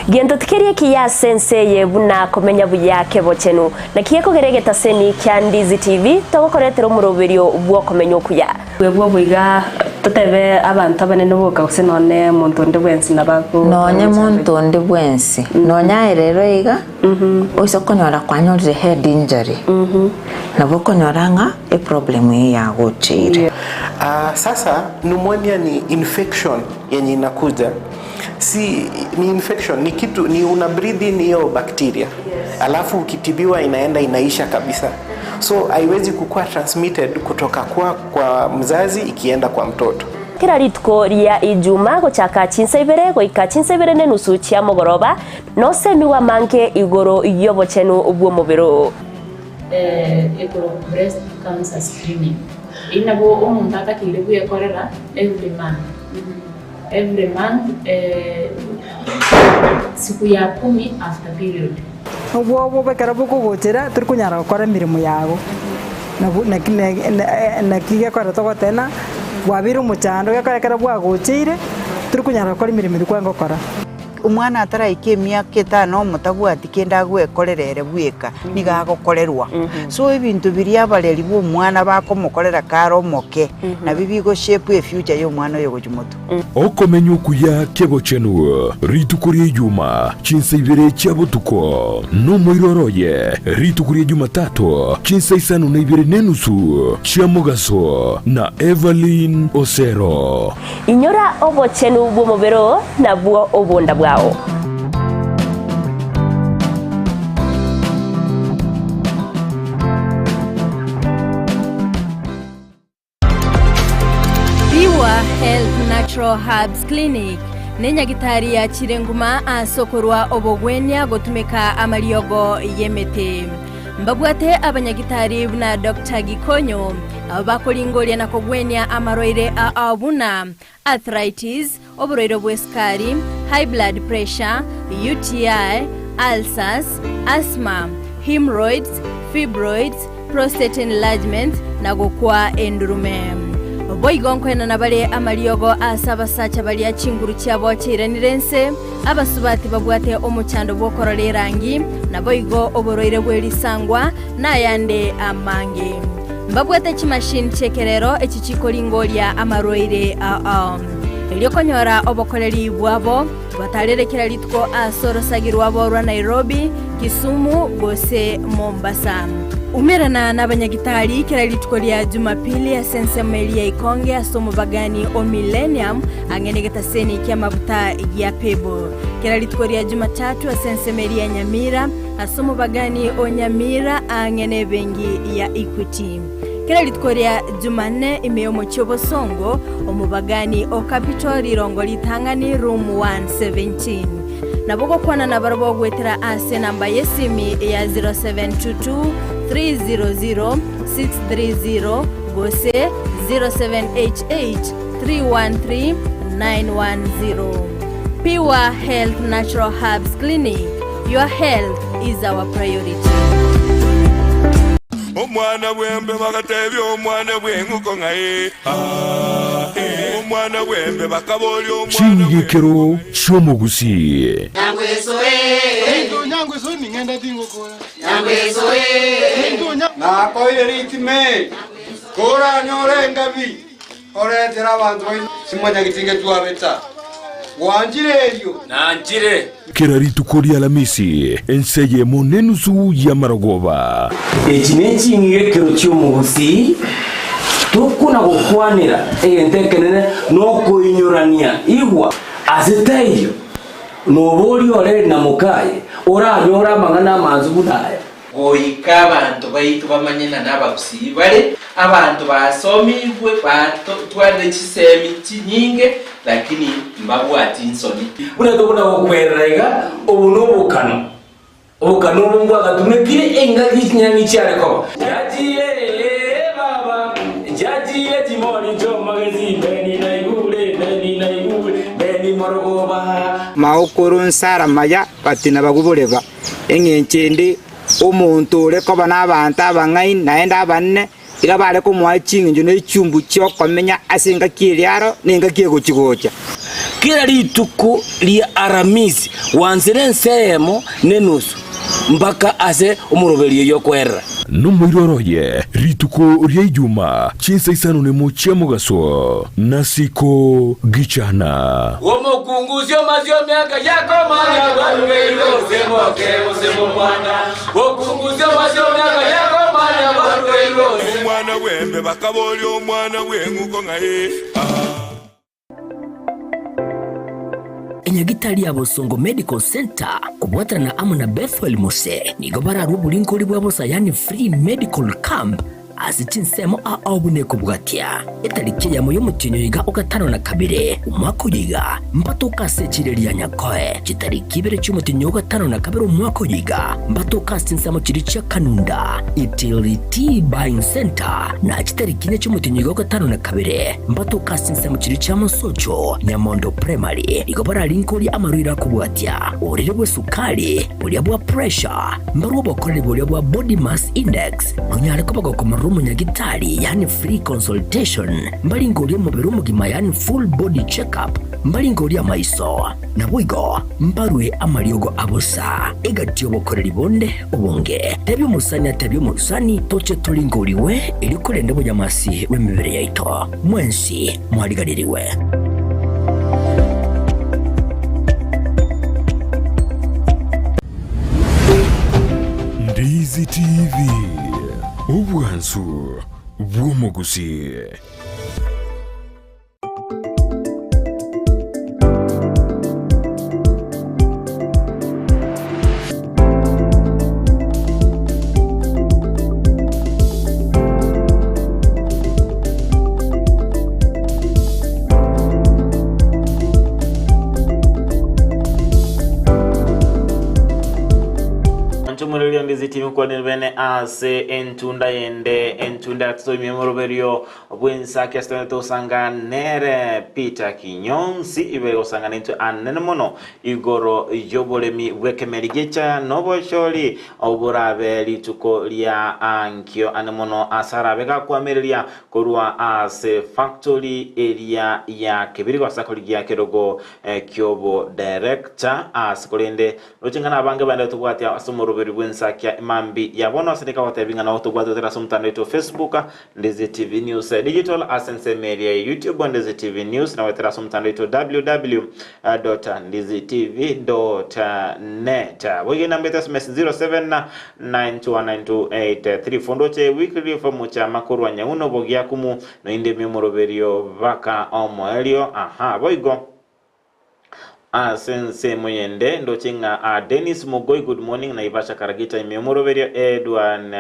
Speaker 4: Gento tikerie kiya senseye buna komenya buyake bochenu na kiyeko geregeta seni kya Ndizi TV togokoretero muroberio ubwo komenya okuya
Speaker 21: webwo bwiga tutebe abantu abanene boka kusenone muntu ndi bwensi nabago
Speaker 22: nonye muntu ndi bwensi nonya rero iga oiso konyora kwanyorire head injury nabo konyoranga e problem ya gochire.
Speaker 23: Sasa pneumonia ni infection yenye inakuja
Speaker 2: si ni infection, ni kitu, ni una breathe in hiyo bacteria. Alafu ukitibiwa inaenda inaisha kabisa. So haiwezi kukua transmitted kutoka kwa mzazi ikienda kwa mtoto.
Speaker 4: Kira rituko ria Ijuma guchaka chinsa ibere goika chinsa ibere ne nusu chia mogoroba no semiwa manke igoro yobochenu ubwo mubiro.
Speaker 7: Igoro breast cancer screening. Inabo umuntu atakire kuyekorera every month. Every month siku ya 10 after period.
Speaker 8: Ubwo bekara buko gochera turi kunyara gukora mirimo yago na kiga kora to tena wabira umuchando gakarekera bwagochire turi kunyara gukora imirimo dukwango kora
Speaker 23: umwana ataraike myaka 5 mutabwati kenda gwekorerere bweka nigagokorerwa so ibintu biri abareri bo mwana bakomukorera karo moke na bibigo shape future yo mwana yo gujumuto
Speaker 6: okomenyo kuya kebo chenu ritukuri Juma chinsa ibere chabutuko no moiroroye ritukuri Juma 3 chinsa isanu na ibere nenusu chiamogaso na Evelyn Osero
Speaker 4: inyora obo chenu bwo mobero na bwo obonda bwao
Speaker 24: Biwa Health Natural Herbs Clinic nenyagitari ya Chirenguma asokorwa obogwenya gotumika amaliogo yemete mbabwate abanyagitari na Dr. Gikonyo abakolingolia na kogwenya amaroire abuna arthritis oboroiro bweskari high blood pressure UTI ulcers asthma hemorrhoids fibroids prostate enlargement na gukwa endurume boigonkwena na bale amaliogo asaba sacha bali achinguru cyabo kiranirense abasubati babwate omuchando bokorora rangi na boigo oboroire bwelisangwa na yande amange mbabwate chimashini chekerero echichikolingolia amaroire eliokonyora obokoleri bwabo batarerekera litko asorosagirwa borwa Nairobi Kisumu gose Mombasa umerana n'abanyagitari kera litko lya Jumapili ya Sensemelia Ikonge asomo bagani o Millennium angenegeta seni kya mabuta ya Pebo kera litko lya Jumatatu ya Sensemelia Nyamira asomo bagani o Nyamira angene bengi ya Equity kera litko lya Jumanne imeyomo Chobosongo omubagani o Capitol irongo litangani room 117 naboko kwana na barabo gwetera ase namba yesimi ya 0722 300 630 gose 0788 313 910 Piwa Health Natural Herbs Clinic. Your health is our priority.
Speaker 25: Omwana wembe bagatebi omwana bwenguko ngaye omwana wembe bakaboli omwana
Speaker 6: chingikero chomugusi
Speaker 11: nyangwezo ningenda tingokora nyangwezo na koire ritime kora nyore ngabi oretera abantu simanya gitinge tuabeta wanjireyo nanjire
Speaker 6: kera ritukoria Alamisi enseye monenusu ya Maragoba
Speaker 26: ekinenchi ngekero cy'umugusi tukuna gukwanira entekenene no kuinyorania igwa azitayo nobori ore na mukaye oranyora mangana manzu budaya
Speaker 27: goika abantu baitu bamanyena n'abagusi bare abantu basomibwe twande kisemi kinyinge lakini mbabwati insoni
Speaker 26: bunato buna okwerega obunobukano obukano bungu agatumekire engagi kinyani cyareko yagiye baba yagiye timoni jo magazine beni na igule beni Morogoba
Speaker 28: maukuru nsara maya patina baguboleva engenchende omuntu ureko bana abantu abangai naenda abanne iga bare ko mwachinga njo n'echumbu cyo komenya asinga kiriaro ninga kiego kigocha
Speaker 26: kila rituko lia Aramisi wanzire nsemo nenusu mpaka ase umuroberi yo kwera
Speaker 6: numwiroroye rituko rya Ijuma chinsa isano ne mochiamugaso nasiko gichana
Speaker 26: omukunguzyo mazyo myaka yako manya barweiro semo mwana okunguzyo mazyo myaka yako manya barweiro
Speaker 25: omwana wembe bakaboli omwana wenguko ngaye
Speaker 3: enyagitari ya Bosongo Medical Center kubwatana na Amuna Bethel Mose nigo bararwa bulinkori bwa Bosayani Free Medical Camp azitinsemo aobune kubwatia etariki ya moyo mutinyo yiga ugatano na kabire umwaka yiga mbatoka sechireria nyakoe kitariki bere cy'umutinyo ugatano na kabire umwaka yiga mbatoka sinsamo kiricha kanunda Utility Buying Center na kitariki ne cy'umutinyo yiga ugatano na kabire mbatoka sinsamo kiricha Musocho Nyamondo Primary nigo bararinkori amarira kubwatia urire bwe sukari buri bwa pressure mbarubo bakore buri bwa body mass index nonyare ko bagakoma umunyagitari yani free consultation mbali ngori mubiri umugima yani full body check-up mbali ngori amaiso na bwigo mbarwe amariogo abusa egatiyo bokorera ibonde ubonge tebyo musani tebyo musani toche tulingoriwe ili kurende bujamasi w'imibiri yaito mwensi mwarigaririwe.
Speaker 6: Ndizi TV Ubwanzu bw'umuguzi.
Speaker 1: Ndizi TV kwa nilbene ase entunda yende entunda tso memoroberio bwensa kestone to sanga nere Peter Kinyonsi ibego sanga nento anene mono igoro yobolemi wekemerigecha nobo sholi oburabe lituko lya ankyo anemono asara bega kwameria korwa ase factory area ya kebirigo sakoligia kerogo kyobo director asikolende lojengana abange bande tubwatia asomoroberio bwensa kia mambi ya bono asindika watabinga na otobwato tera sumtano ito Facebook Ndizi TV News Digital Asense Media YouTube Ndizi TV News na wetera sumtano ito www.ndizitv.net wege nambeta SMS 07929283 fondoche weekly fomu cha makuru wa nyauno bogi yakumu no inde memoroberio vaka omoelio boigo sense moyende ndo chinga Dennis Mogoi good morning na Ivasha Karagita imemoroberia Edwan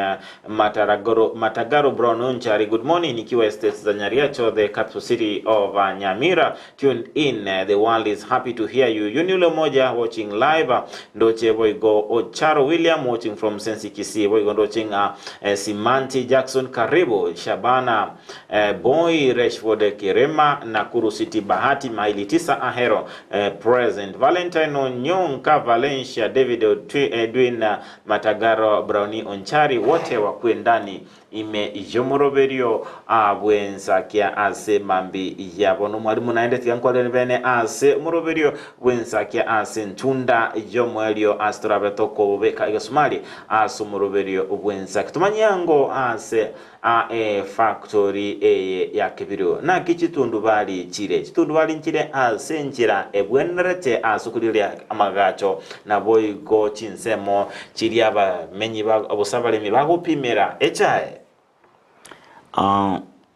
Speaker 1: Matagaro Brown Onchari good morning nikiwa estates za Nyariacho the capital city of Nyamira tuned in the world is happy to hear you Yunile moja watching live ndo cheboigo Ocharo William watching from Sensi Kisii boigo ndo chinga Simanti Jackson Karibu Shabana Boy Rashford Kirema Nakuru City Bahati maili 9 Ahero President Valentine Onyonka Valencia David Edwin Matagaro Browni Onchari wote wakue ndani ime ijomoroberio bwensa kia ase mambi yabono mwalimu naende tiyankwale bene ase moroberio bwensa kia ase ntunda ijomwelio astrabetoko beka igasumali ase moroberio bwensa kitumanyango ase factory ya kebirio na kichitundu bali nchire ase njira ebwenerete asukulire amagacho na boigo chinsemo chiri abamenyi abosabale mibagupimira echae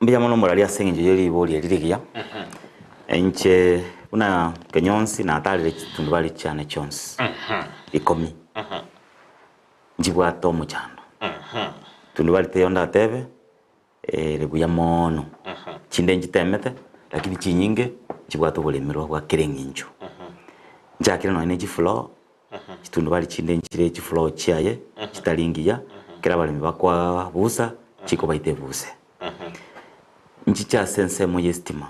Speaker 9: mbya mono muralia senje yeli boli yaliria enche una Kenyonsi na atalire chitundu bali cyane chonse ikomi njibwa to muchando tundu bali teyonda tebe rebuya mono chinde njitemete lakini chinyinge chibwa to bolemerwa bwa kirenginjo njakira no energy flow chitundu bali chinde nchire chi flow chiaye chitalingiya kira bali bakwa busa chiko baite buse nchicha sense mo yestima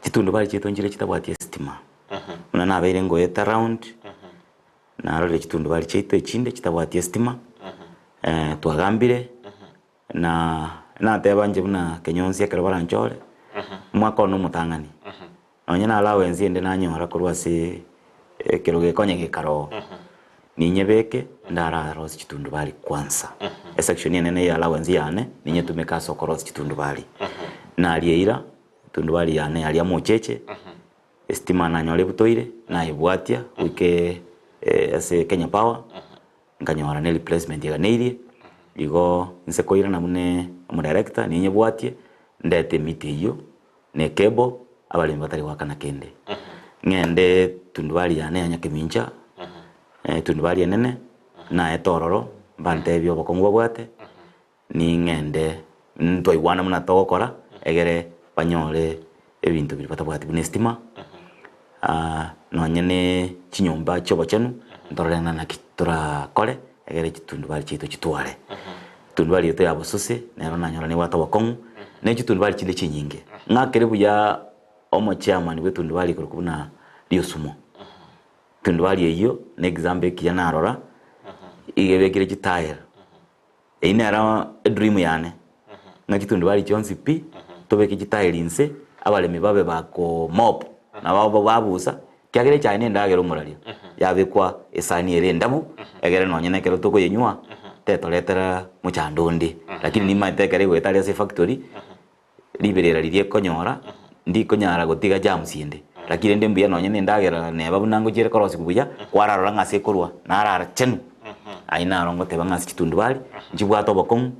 Speaker 9: chitundu bali chitonjire chitabwati estima una nabere ngo eta round na role chitundu bali chito chinde chitabwati estima twagambire na tebanje buna Kenyonsi akero baranchole mwaka ono mutangani onyana allowance ende nanyora kurwase keroge konye gikaro ninyebeke ndara rose chitundu bali kwanza section nene ya allowance yane ninye tumeka soko chitundu bali na alieira tundu bali yane alia mocheche estima na nyole butoire na ibwatia wike ase Kenya Power nganyora ne replacement ya neirie igo nsekoira na mune mu director ninye bwatie ndete miti yo ne kebo abalimi batari wakana kende ngende tundubali yane anyakemincha tundubali enene na etororo bante byo bokongwa bwate ni ngende ntwaigwana muna togokora egere banyore ebintu biri batabwati bune estima nonye ne chinyomba chobo chenu ntororena na kitura kore egere chitundubali chito chitware tundubali yote abosose nero nanyora ni wata wakongu ne chitundubali chinde chinyinge ngakere buya omo chairman we tundubali kurukuna dio sumo tundubali eyo ne example kiyana arora igebekire chitire inera dream yane ngaki tundubali chonsi pi tobeke chitire inse abalemi babe bako mop na babo babusa kyagere cyane ndagero muralia yabekwa esani ere ndabu egere nonye nekero toko yenywa tetoletera muchandondi lakini ni matekere gwetalia se factory liberera lirie konyora ndi konyara gotiga jamsinde lakini ndi mbuya nonye ndagera ne babu nango jere korosi kubuya kwararora ngase korwa narara chenu aina rongo teba ngasi kitundubali njibwa to bokong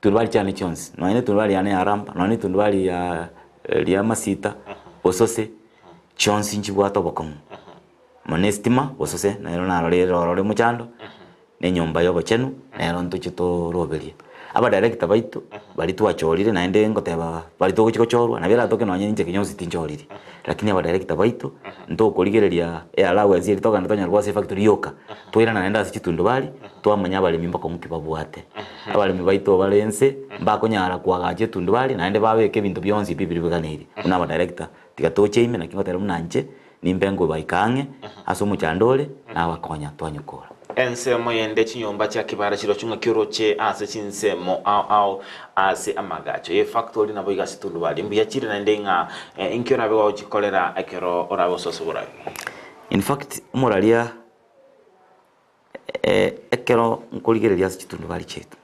Speaker 9: tundubali cyane chonsi nonye tundubali yane aramba nonye tundubali ya lia masita osose chonsi njibwa to bokong monestima osose na rero muchando ne nyomba yobo chenu na ronto chito robelie aba director baitu bali tuachorire naende ngoteba bali to kuchorwa na bera toke nonye nje kinyosi tinchorire lakini aba director baitu ndo koligereria allowance iri toka ntonya rwase factory yoka twira naenda sichitundubali twamanya bali mimba komuki babwate abali baitu balense mbakonyara kwagaje tundubali naende babeke bintu byonsi bibiri biganiri una aba director tigatoche ime nakingotera munanje nimbengo baikange aso muchandole na bakonya twanyukora ensemo yende chinyomba cha kibara chiro chunga kyoroche ase chinsemo au ase amagacho ye factory nabo igasitundubali mbuya chiri na ndenga inkyora bewa uchikolera ekero orabo sosubura in fact moralia ekero nkoligereria ase chitundubali chetu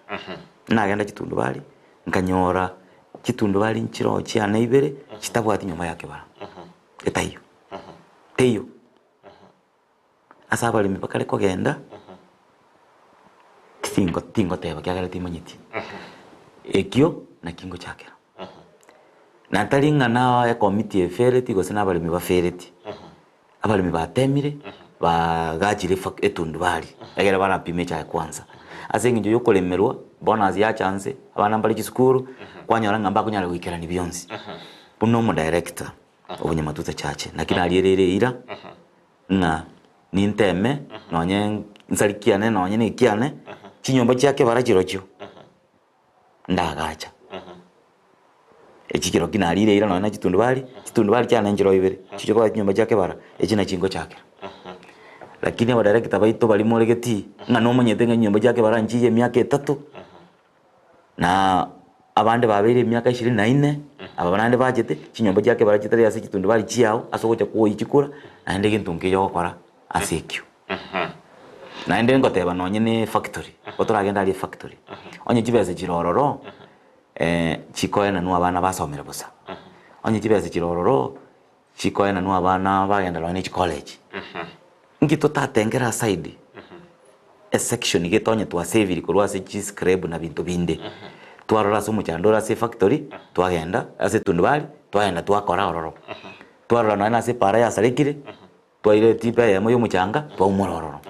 Speaker 9: nagenda chitundubali nkanyora chitundubali nchiro chiana ibere chitabwati nyoma yake bara etayo teyo asa bali mipakale kogenda tingo teba kyagala timanyiti ekyo na kingo chakera natalinga na committee efereti gosena bali mibafereti abali mibatemire bagajire etundubali egera bana pimecha kwanza asenginjo yokolemerwa bonus ya chance abana mbali chisukuru kwanyora ngamba kunyara wikera ni biyonsi buno mo director obunyamatuta chache nakina alierere ira na ninteme nonye nsalikiane nonye nikiane chinyomba chake barachirocho ndagacha echikiro kinalire ira nonye chitundubali cyane njiro ibere chicho kwa chinyomba chake bara echina chingo chake lakini aba director baito bali moregeti ngano monyete nyomba chake bara njiye miaka 3 na abande babere miaka 24 abanande bajete chinyomba chake bara chitari ase chitundubali chiao asogocha kuo ichikura naende gintunge yo gukora asekyo naende ngoteba nonye ne factory otoragenda ali factory onye chibese chirororo chikoena nu abana basomera busa onye chibese chirororo chikoena nu abana bagenda lone college ngito tatengera side a section getonye twa save kurwa se chi scrap na bintu binde twarora so muchandora se factory twagenda ase tundubali twagenda twakora ororo twarora na se para ya sarekire twaire tipe ya moyo muchanga twaumororo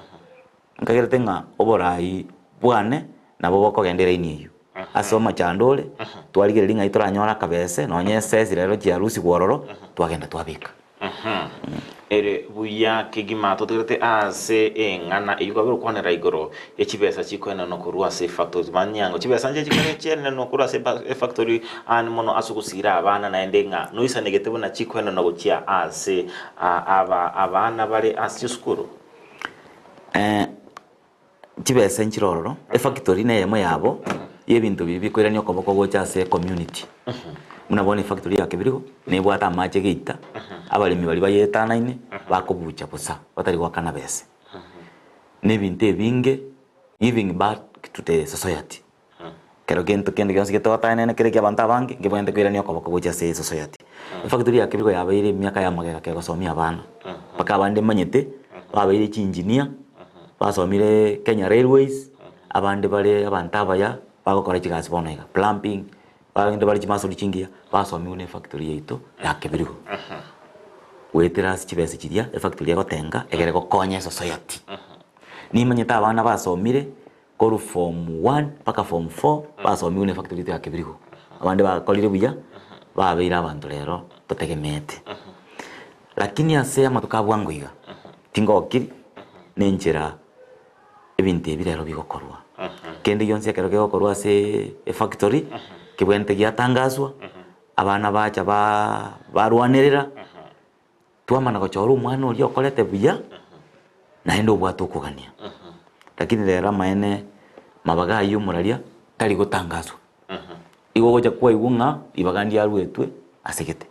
Speaker 9: nkagera tenga oborai bwane nabo bokogendera iniyo asoma chandole twaligere linga itoranyora kabese nonye sesi rero chiarusi gwororo twagenda twabika ere buya kigima totirete ase engana iyuka bero kwanera igoro echibesa chikwena no kurwa se factories manyango chibesa nje chikwena chene no kurwa se factory an mono asukusira abana na endenga noisa negete na chikwena no gochia ase abana bale ase skuru chibesa nchirororo factory ne yemo yabo yebintu bibi kwirania okoboko gocha se community munabone factory yake birigo nebwata amache geita abalimi bali bayetanaine bakobucha busa batari gwakana bese nebinte binge giving back to the society kero gento kende gyansi getawataine kere kyabanta bange ngebwende kwirania okoboko gocha se society factory yake birigo yabaire myaka ya magega ke gosomia abana paka bande manyete babaire chi engineer basomire Kenya Railways abande bale abanta baya bagokora chigasi bonega plumbing bagende bari chimaso lichingia basomi une factory yaito ya Kibirigo wetera chibese chiria factory ya gotenga egere gokonya society ni manyeta abana basomire koru form 1 paka form 4 basomi une factory ya Kibirigo abande bakolire buya babeira abantu rero totegemete lakini ase amatukabwangoiga tingokiri nenjera ebintu ebirero bigokorwa kende yonse kero kegokorwa ase factory kibwente giatangazwa abana bacha barwanirira twamana gochora umwana uri okorete buya naende obwate okugania lakini rero maene mabaga y'umuraria tari gutangazwa igo gocha kwa igunga ibagandi arwetwe asegete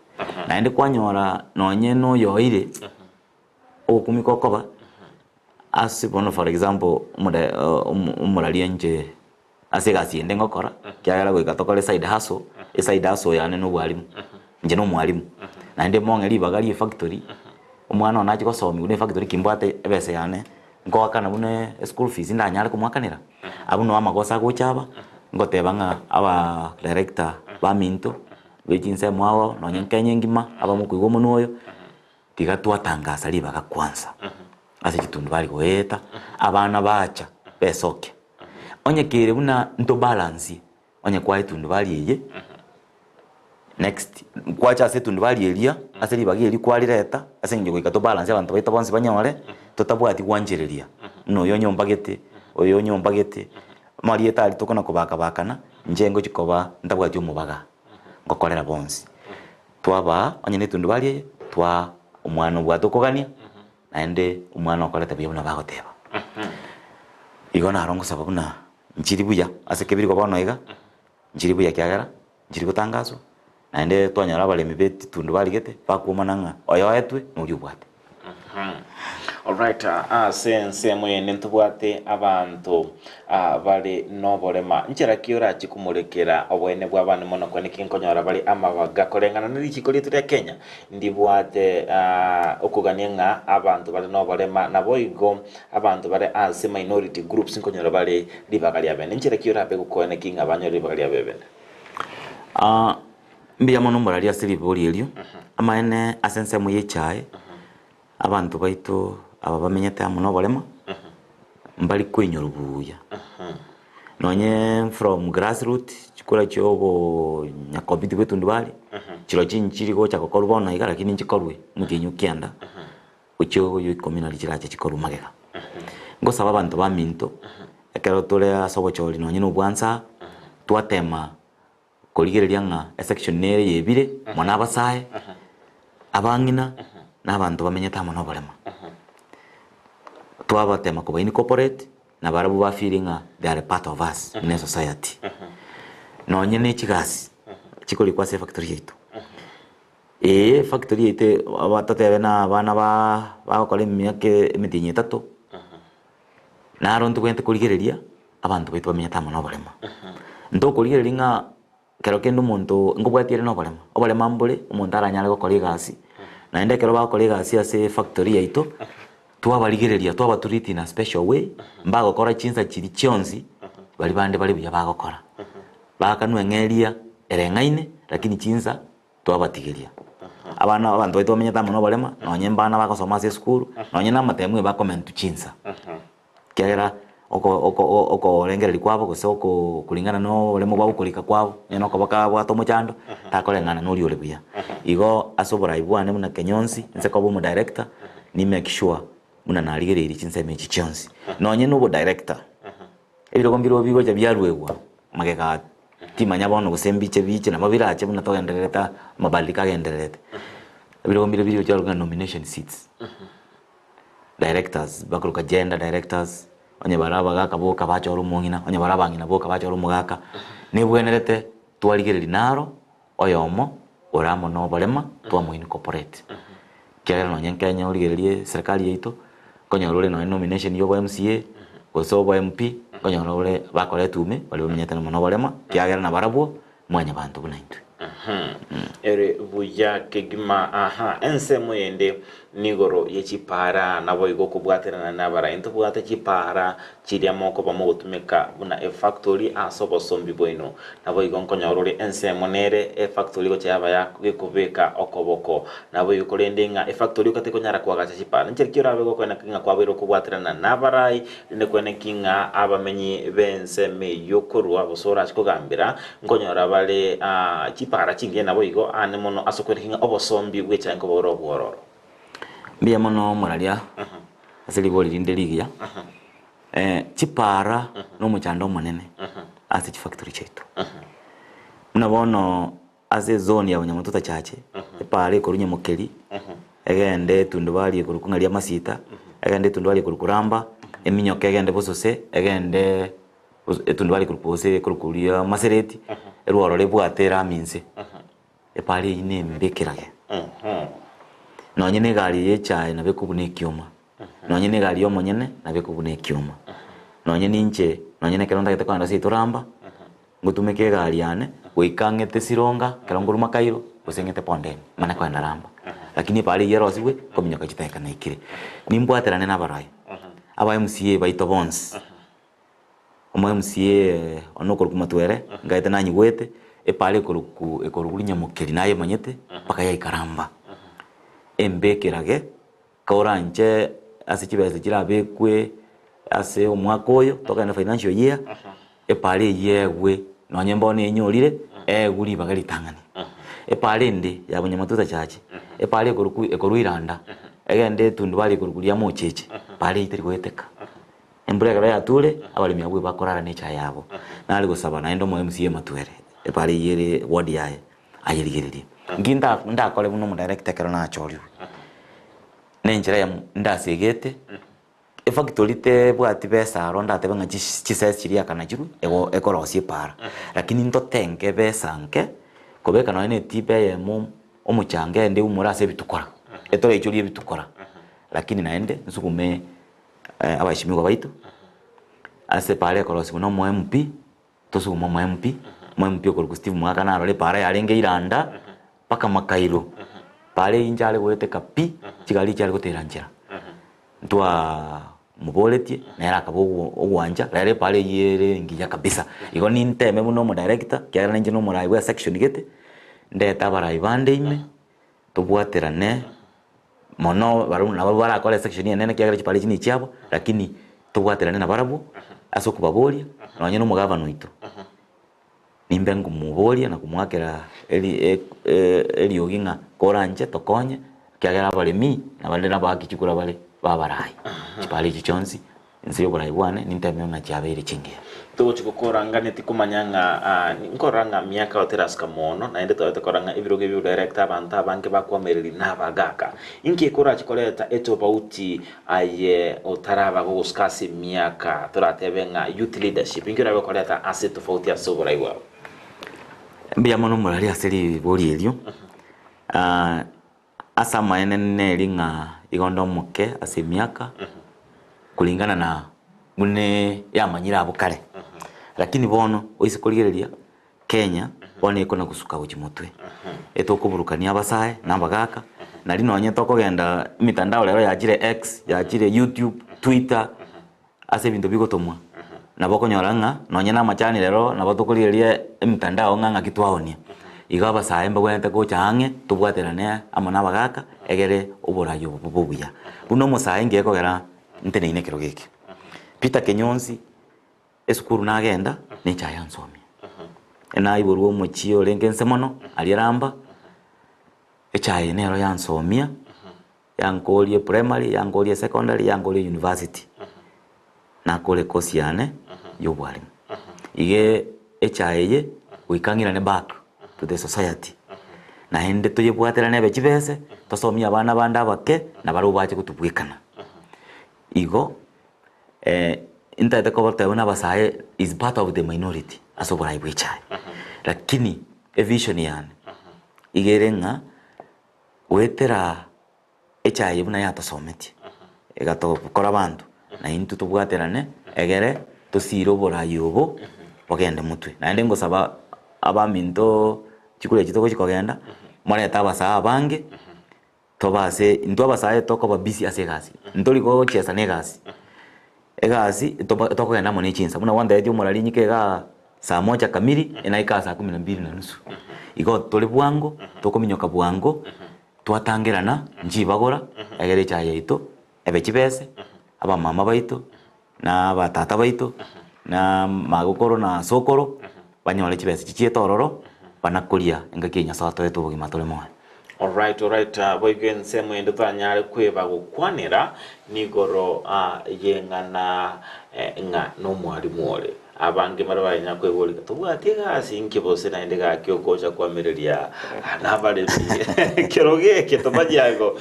Speaker 9: naende kwanyora nonye no yoire okumiko koba ase bono for example umuraria nje ase gasiende ngokora kyagera goika tokore side hustle yane no bwalimu nje no mwalimu naende mongeri bagari factory umwana onachi gosomi une factory kimbwate ebese yane ngoka na bune school fees ndanyare kumwakanira abuno amagosa gochaba ngotebanga aba director ba minto bechinse mwawo nonye Kenya ngima aba mukuigo munoyo tiga twatangasa libaga kwanza ase kitundu bali goeta abana bacha besoke onye kire buna nto balance onye kwa itundu bali eye next kwacha ase tundu bali elia ase libagi eli kwali reta ase ngigo ikato balance abantu baita bonse banyore totabwati gwanjereria no yo nyombagete oyo nyombagete mari etali tokona kubaka bakana njengo chikoba ndabwati umubaga ngokorera bonse twaba onye netundu bali eye twa umwana bwato kogania naende umwana okorete byo bagoteba igona arongo sababu na njiri buya ase Kibirigo bono iga njiri buya kyagera njiri gutangazo naende twanyara bale mibeti tundu baligete bakumananga oyo etwe n'uri bwate
Speaker 1: alright sense mwene ntubwate abantu bali noborema nchera kiora chikumurekera obwene bw'abana mono kwene kinkonyora bali amabaga korengana n'ikikori turi Kenya ndibwate okugania nga abantu bali noborema nabo igo abantu bali as minority groups nkonyora bali libaga lya bene nchera kiora pe gukwene kinga abanyori libaga lya bene
Speaker 9: mbiya mono muraria silibori elio amaene asense mu yechae abantu baitu aba bamenyete amuno borema mbali kwenyora buya nonye from grassroots chikora chobo nyakobiti kwetu ndubali chiro chinchiri gocha kokoro bona iga lakini nchikorwe mutinyu kianda ucho yo community chirache chikoru magega ngosaba abantu ba minto ekero tole asobo choli nonye no bwanza twatema koligereria nga section nere yebire mwana abasaye abangina n'abantu bamenyete amuno borema twabatema kuba incorporate na barabu ba feeling they are part of us in society nonye n'ekigasi chikoli kwa factory yetu factory yete abatatebe na abana bakora emyaka emitinyi 3 naro ntugwente kuligereria abantu baitu bamenyete amuno borema ndokoligereria nga kero kendo omonto ngobwatire no borema oborema mbule omonto aranyare gokora egasi naende kero bakora egasi ase factory yaito twabaligereria twabaturiti na special way mbagokora chinsa chiri chionzi bali bande bali buya bagokora bakanwengeria erengaine lakini chinsa twabatigeria abana abantu baitu bamenyete amuno borema nonye mbana bakosoma ase school nonye na matemwe bakomenta chinsa kera oko lengereri kwabo gose oko kulingana no olemo bwa ukolika kwabo eno kobaka bwa tomo chando takolengana no liole buya igo asobora ibwane muna kenyonsi nse kobo mu director ni make sure muna naligereri chinse mechi chionsi nonye no bo director ebiro gombiro bigo ja byarwegwa mageka timanya bono gusembiche biche na mabirache muna togendereta mabaldika genderete ebiro gombiro bigo ja nomination seats directors bakruka gender directors onye baraba gaka boka bachoro mungina onye baraba ngina boka bachoro mugaka nibwenerete twaligereri naro oyomo oramo no barema twamo incorporate kera no nyenkanya oligererie serikali yeito konyorole no nomination yo MCA goso bo MP konyorole bakore tume bali bumenyete no barema kyagera na barabo mwanya bantu bunaitwe
Speaker 1: ere buya kegima ense mwende nigoro ye chipara nabo igo kubwaterana nabara into bwate chipara chiria moko bamugutumika buna e factory asobo sombi boino nabo igo nkonyorore ensemonere e factory go cyaba ya kubeka okoboko nabo yukorendinga e factory ukate konyara kwagacha chipara ncherikyo rabe go kwena kinga kwabiro kubwaterana nabarai inde kwena kinga abamenyi bense me yokorwa bosora chikogambira nkonyora bale chipara chingiye nabo igo ane mono asokwena kinga obosombi bwecha ngo boro bwororo
Speaker 9: mbia mono moralia asili boli lindeligia chipara no muchando munene ase factory chetu munabono ase zone ya Banyamatuta chache epale korunye mukeli egende tundu bali kurukungalia masita egende tundu bali kurukuramba eminyoke egende bosose egende tundu bali kurupose kurukulia masereti erwaro lebwatera minse epale ine mbekirage nonye ne gari yecha na bekubune kioma nonye ne gari yomonyene na bekubune kioma nonye ninche nonye ne keronda gete kwanda situramba ngutumeke gari yane wikangete sironga keronguru makairo usengete pondeni mana kwanda ramba lakini pali yero siwe kominyoka chiteka na ikire nimbwaterane na barai aba MCA baito bonds omo MCA onokoro kumatwere ngaite nanyi gwete epale koruku ekorugulinya mukeri naye manyete paka ya ikaramba embekerage kauranje ase chibese chirabekwe ase omwaka oyo toka na financial year epale yewe nonye mbone enyorire eguri bagari tangani epale ndi ya Banyamatuta chache epale ekoruiranda egende tundu bali kurukulia mocheche pale itiri gweteka embrega ya tule abali myabwe bakorara necha yabo nali gusaba naendo mo MCA matwere epale yere ward yaye ayirigiriri nginda ndakole buno mu director kero na chori nenjira ya ndasegete e factory te bwati besa ronda te banga chisese chiria kana chiru ego ekorosie para lakini ntotenge besa nke kobeka no ene tipe ye mu omuchange ndi umura se bitukora etore ichuri bitukora lakini naende nsukume abashimiko baitu ase pale korosi no mo MP tosukuma mo MP ko Steve mwaka na role para yarenge iranda paka makairo pale injale gwete kapi chigali cyari guterangira ntwa muboletie nera kabo ogwanja rere pale yere ngiya kabisa igo ninteme muno mu director kyara nje no murai wa section gete ndeta barai bande ime tubwaterane mono baruna bara kole section yenene kyagara chipale chini cyabo lakini tubwaterane na barabu aso kubabolia nonye no mugava noito nimbe ngumubolia na kumwakera eli yoginga koranje tokonye kyagera balemi na bande na bakichukura bale babarai chipali chichonzi nziyo barayi bwane ninteme na cyabere chingiye
Speaker 1: tugo chikokoranga netikumanyanga nkoranga miaka oteraska mono na ende tote koranga ibiroge bi director abantu abanke bakwamereri nabagaka inki kora chikoleta eto bauti aye otaraba go discuss miaka toratebenga youth leadership inki rabe koleta asset tofauti ya sobora iwao
Speaker 9: mbia mono murari aseri bori elio asa maenene linga igondo moke ase miaka kulingana na mune ya manyira abukare lakini bono oise koligereria Kenya bono iko na kusuka uchimotwe etokuburukania abasae nambagaka nari nonye tokogenda mitandao lero yachire X yachire YouTube Twitter ase bintu bigotomwa nabokonyoranga nonye na machani lero nabotokoligeria mitandao nganga kitwaonia iga abasae mbagwente gocha tubwaterane amana bagaka egere oburayo bubuya buno musae ngekogera ntene ine kiro giki Peter Kenyonzi esukuru nagenda necha yansomia ena iboruo mochio lengense mono aliramba echaye nero yansomia yankolie primary yankolie secondary yankolie university na kole kosiane yobwalimu ige echaye wikangira ne back to the society na hende toyebwaterane bechibese tosomia abana banda abake na barubache kutubwikana igo intete kobote bona basaye is part of the minority asobora ibwichai lakini a vision yani igerenga wetera echaye buna yatosometi egato kora bantu na intu tubwaterane egere tosiro borayobo bagende mutwe na ndengo saba abaminto chikule chitoko chikogenda mwana yataba saa bange tobase ntwabasaye tokoba busy ase egasi ntori go chesa negasi egasi tokogenda mo nechinsa buna wanda edio morali nyike ga saa 1 kamili enaika saa 12:30 igo toli bwango tokominyoka bwango twatangirana njibagora egere chaye ito ebechibese aba mama baito na batata baito na magokoro na sokoro banyole chibese chietororo banakuria engakenya sato eto bugima tole mo.
Speaker 1: Alright, boygen semo endo tanyare kweba gukwanira nigoro yengana nga no mwalimu ole abange marabaye nyakwe boli tubwate gasi nkibose na ndega kyokocha kwamereria nabale kirogeke tobajago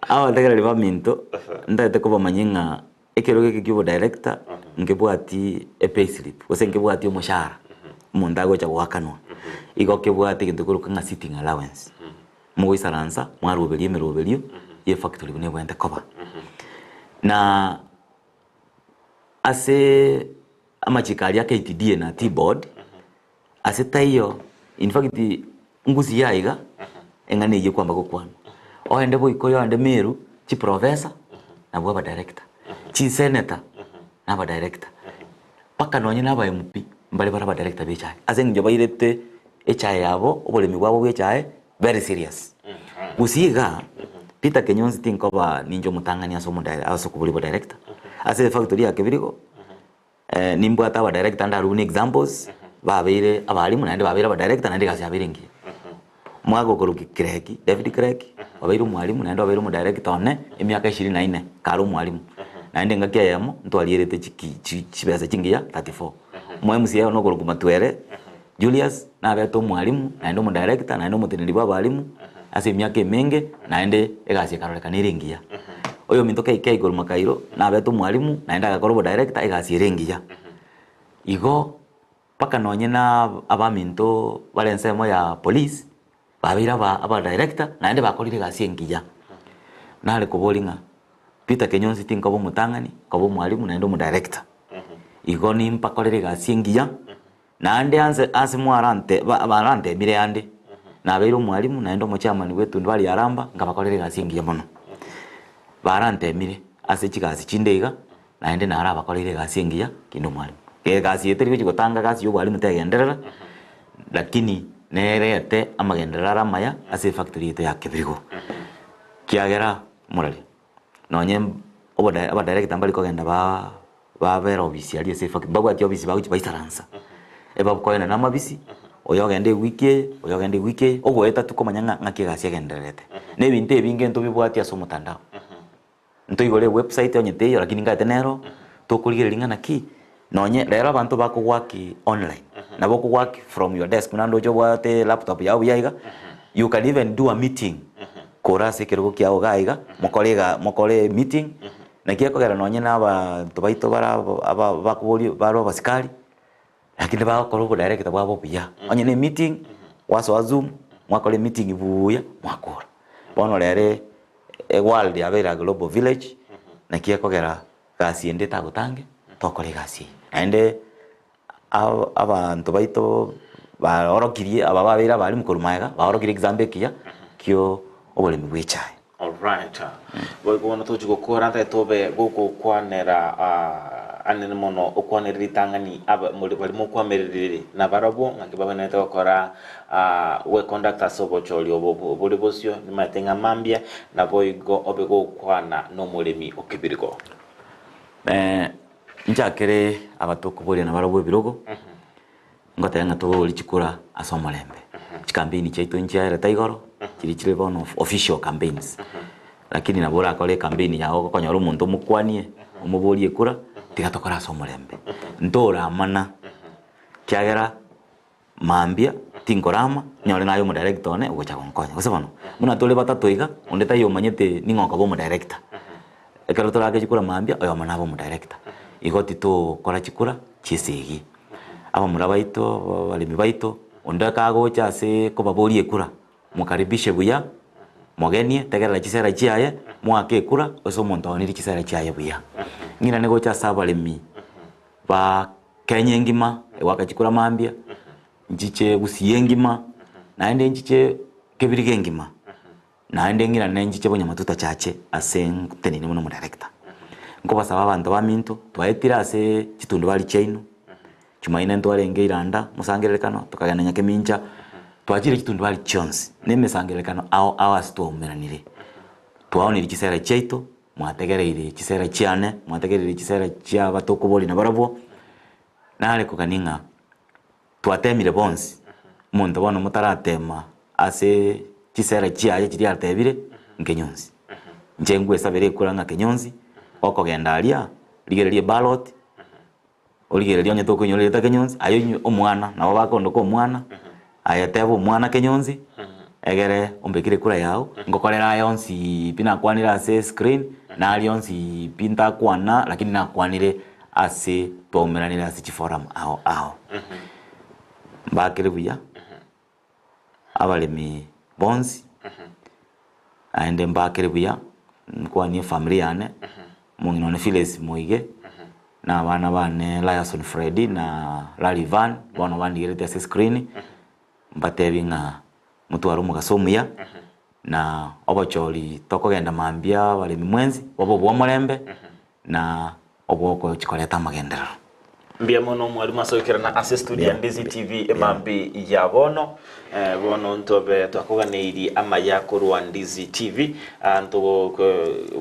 Speaker 9: awa ndegera liba minto ndate kuba manyinga ekirogeke kibo director nkibwati a payslip ose nkibwati umushahara mundago cha wakanwa igo kibwati kintu kuruka nga sitting allowance mu isaransa mwarubelie merubelio ye factory bune bwente koba na ase amachikali ya KTDA na T-board ase tayo in fact nguzi yaiga engane ye kwamba kokwana oende boikoyo ande meru chi professor na bwa director chi senator na ba director paka nonye na ba MP mbale bara director becha ase njo bairete echaye yabo obolemi bwabo bwechaye very serious usiga Peter Kenyonzi tinkoba ninjo mutangania so mudai aso kubuli director ase factory yake birigo nimbo atawa director ndaru ni examples babire abalimu nande babire ba director nande kasi abiringi mwago koruki Kreki David Kreki babire mwalimu nande babire mu director ne emyaka 24 karo mwalimu nande ngakia yamo ntwalirete chibesa chingiya 34 mwalimu siya no koruku matwere Julius na beto mwalimu nande mu director nande mu tinili bwa balimu ase myaka menge nande egasi karoleka niringiya oyo mintoka ikai gol makairo na beto mwalimu naenda gakorobo director egasi iringiya igo paka nonye na abaminto balensemo ya police babira aba director naende bakolire gasi engiya nale kubolinga Peter Kenyonzi tinkobo mutangani kobo mwalimu naende mu director igo ni mpakolire gasi engiya naande anse mwarante abarante mire ande na beiro mwalimu naende mu chairman wetu ndwali aramba ngabakolire gasi engiya mono barante mire ase chigasi chindeiga naende nara bakolire gasi engiya kindo mwalimu gasi yeteri gutanga gasi yo mwalimu tegenderera lakini nerete amagenderera maya ase factory ite yake birigo kiagera morali nonye aba director mbali kogenda ba vera obisi ali ase factory bagwa ti obisi baguchi baisaransa eba koyena na mabisi oyogende wiki ogweta tukomanya ngaki gasi agenderete ne binte ebinge nto bibwati aso mutandao nto igole website onyete lakini ngatenero tokuligelinga naki nonye rero abantu bakugwaki online nabo kugwaki from your desk nando jo bwate laptop yawe yaiga you can even do a meeting kora sekero kiao gaiga mokole meeting na kiako gara nonye na abantu baito bara bakuboli baro basikali lakini ba ko direct bwabo pia onye ne meeting waso zoom mwakole meeting buya mwakora bono rere world yabera global village na kiako gara gasi ende tagutange tokore gasi ende abantu baito barorokirie abababira bali mukurumaga barorokire example kyo obolemi bwechaye.
Speaker 1: All right. Boigona tojugo koranta tobe goko kwanera anene mono okwanera litangani aba muri bali mu kwamerere na barabo ngakibaba nete okora we conductor sobo choli obuli bosyo ni matenga mambia na boigo obego kwana no mulemi okibiriko.
Speaker 9: Njakere abatokubolia na barabo birogo ngotenga to lichikura asomolembe chikampeni chaito nchara taigoro kiri bono official campaigns lakini nabora akole campaign yao konyora umuntu mukwanie umubolie kura tigatokora asomolembe ndora mana kyagera mambia tinkorama nyore nayo mu director ne ugocha konkonya gusabano muna tole batatoiga onde tayo manyete ningoka bo mu director ekero torake chikura mambia oyo mana bo mu director igoti to kora chikura chisigi aba murabaito balimi baito onda kagocha ase kobabolie kura mukaribishe buya mogenie tegera chisera chiaye mwake kura oso monto ni chisera chiaye buya ngina nego cha sabalimi ba Kenya ngima wakachikura mambia njiche busiye ngima naende njiche kebirige ngima naende ngira nenji chebo nyamatuta chache ase tenene muno mu director ngo basaba abantu baminto twaetira ase chitundu bali chaino chumaine ntwarenge iranda musangerekano tukagana nyake mincha twachire chitundu bali chonsi nemesangerekano ao asitwomeranire twaonire chisera chaito mwategereire chisera chiane mwategereire chisera chia batokoboli na barabo nale kukaninga twatemire bonsi muntu bono mutaratema ase chisera chiaye chiri atebire nkenyonzi njengwe sabere kuranga kenyonzi okogenda alia ligererie ballot oligererie onye toko nyoleta kenyonzi ayo omwana nabo bakondo ko omwana ayatebo omwana kenyonzi egere ombekire kura yao ngokorera yonsi pina kwanira ase screen na alionsi pinta kwana lakini na kwanire ase tomeranira ase chiforum ao bakire buya abalemi bonsi aende mbakire buya kwa ni familia ane mungino ne Phyllis Moige na abana bane Liason Freddy na Lalivan bono bandigirete ase screen mbatebinga mutwaro mugasomuya na obocholi tokogenda mambia balemi mwenzi bobo bwomorembe na obwoko chikoleta magenderero
Speaker 1: mbia mono mwalimu asokerana ase studio ya Ndizi TV emambi ya bono bono ntobe twakoganeiri ama yakorwa Ndizi TV ntogo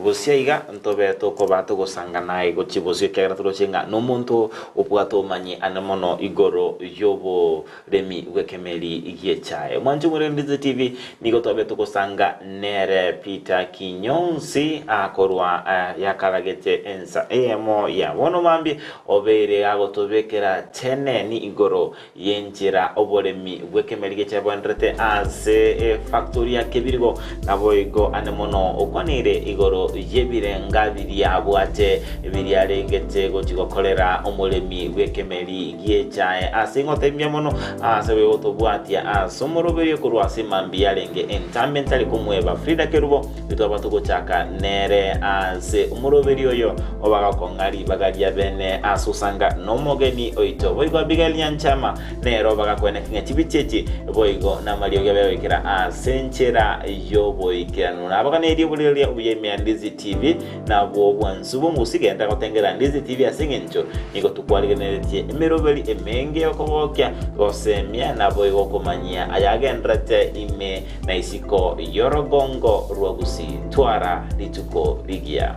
Speaker 1: bosiaiga ntobe tokoba togosangana ego chibosio kera turochenga no muntu opwato manyi anemono igoro yobo remi wekemeli igiechae mwanju muri Ndizi TV nigo tobe togosanga nere Peter Kinyonzi akorwa yakaragete ensa emo ya bono mambi obere tobekera tene ni igoro yenjira oboremi wekemeli chabandrete ase factory ya kebirigo nabo igo anemono okwanire igoro yebirenga biryabwate biryarengete gochigokorera omoremi wekemeli giechae ase ngotemya mono ase wotobwatia asomoroberie kurwase mambi yarenge environmental kumweba Frida Kerubo bitwa tugochaka nere ase omoroberie oyo obaga kongari bagaria bene asusanga nomogeni oito boigo abigalia nchama nero baga kwene kinga chibichechi boigo na malio gebekera asenchera yo boikira nuna abaga neri buliria ubuyemya Ndizi TV na bo bwansubo musigenda gotengera Ndizi TV asengencho niko tukwaligeneretie emerobeli emenge okobokya gosemya na boigo komanyia ayagendrate ime na isiko yorogongo ruagusi twara lituko ligia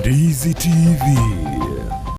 Speaker 6: Ndizi TV.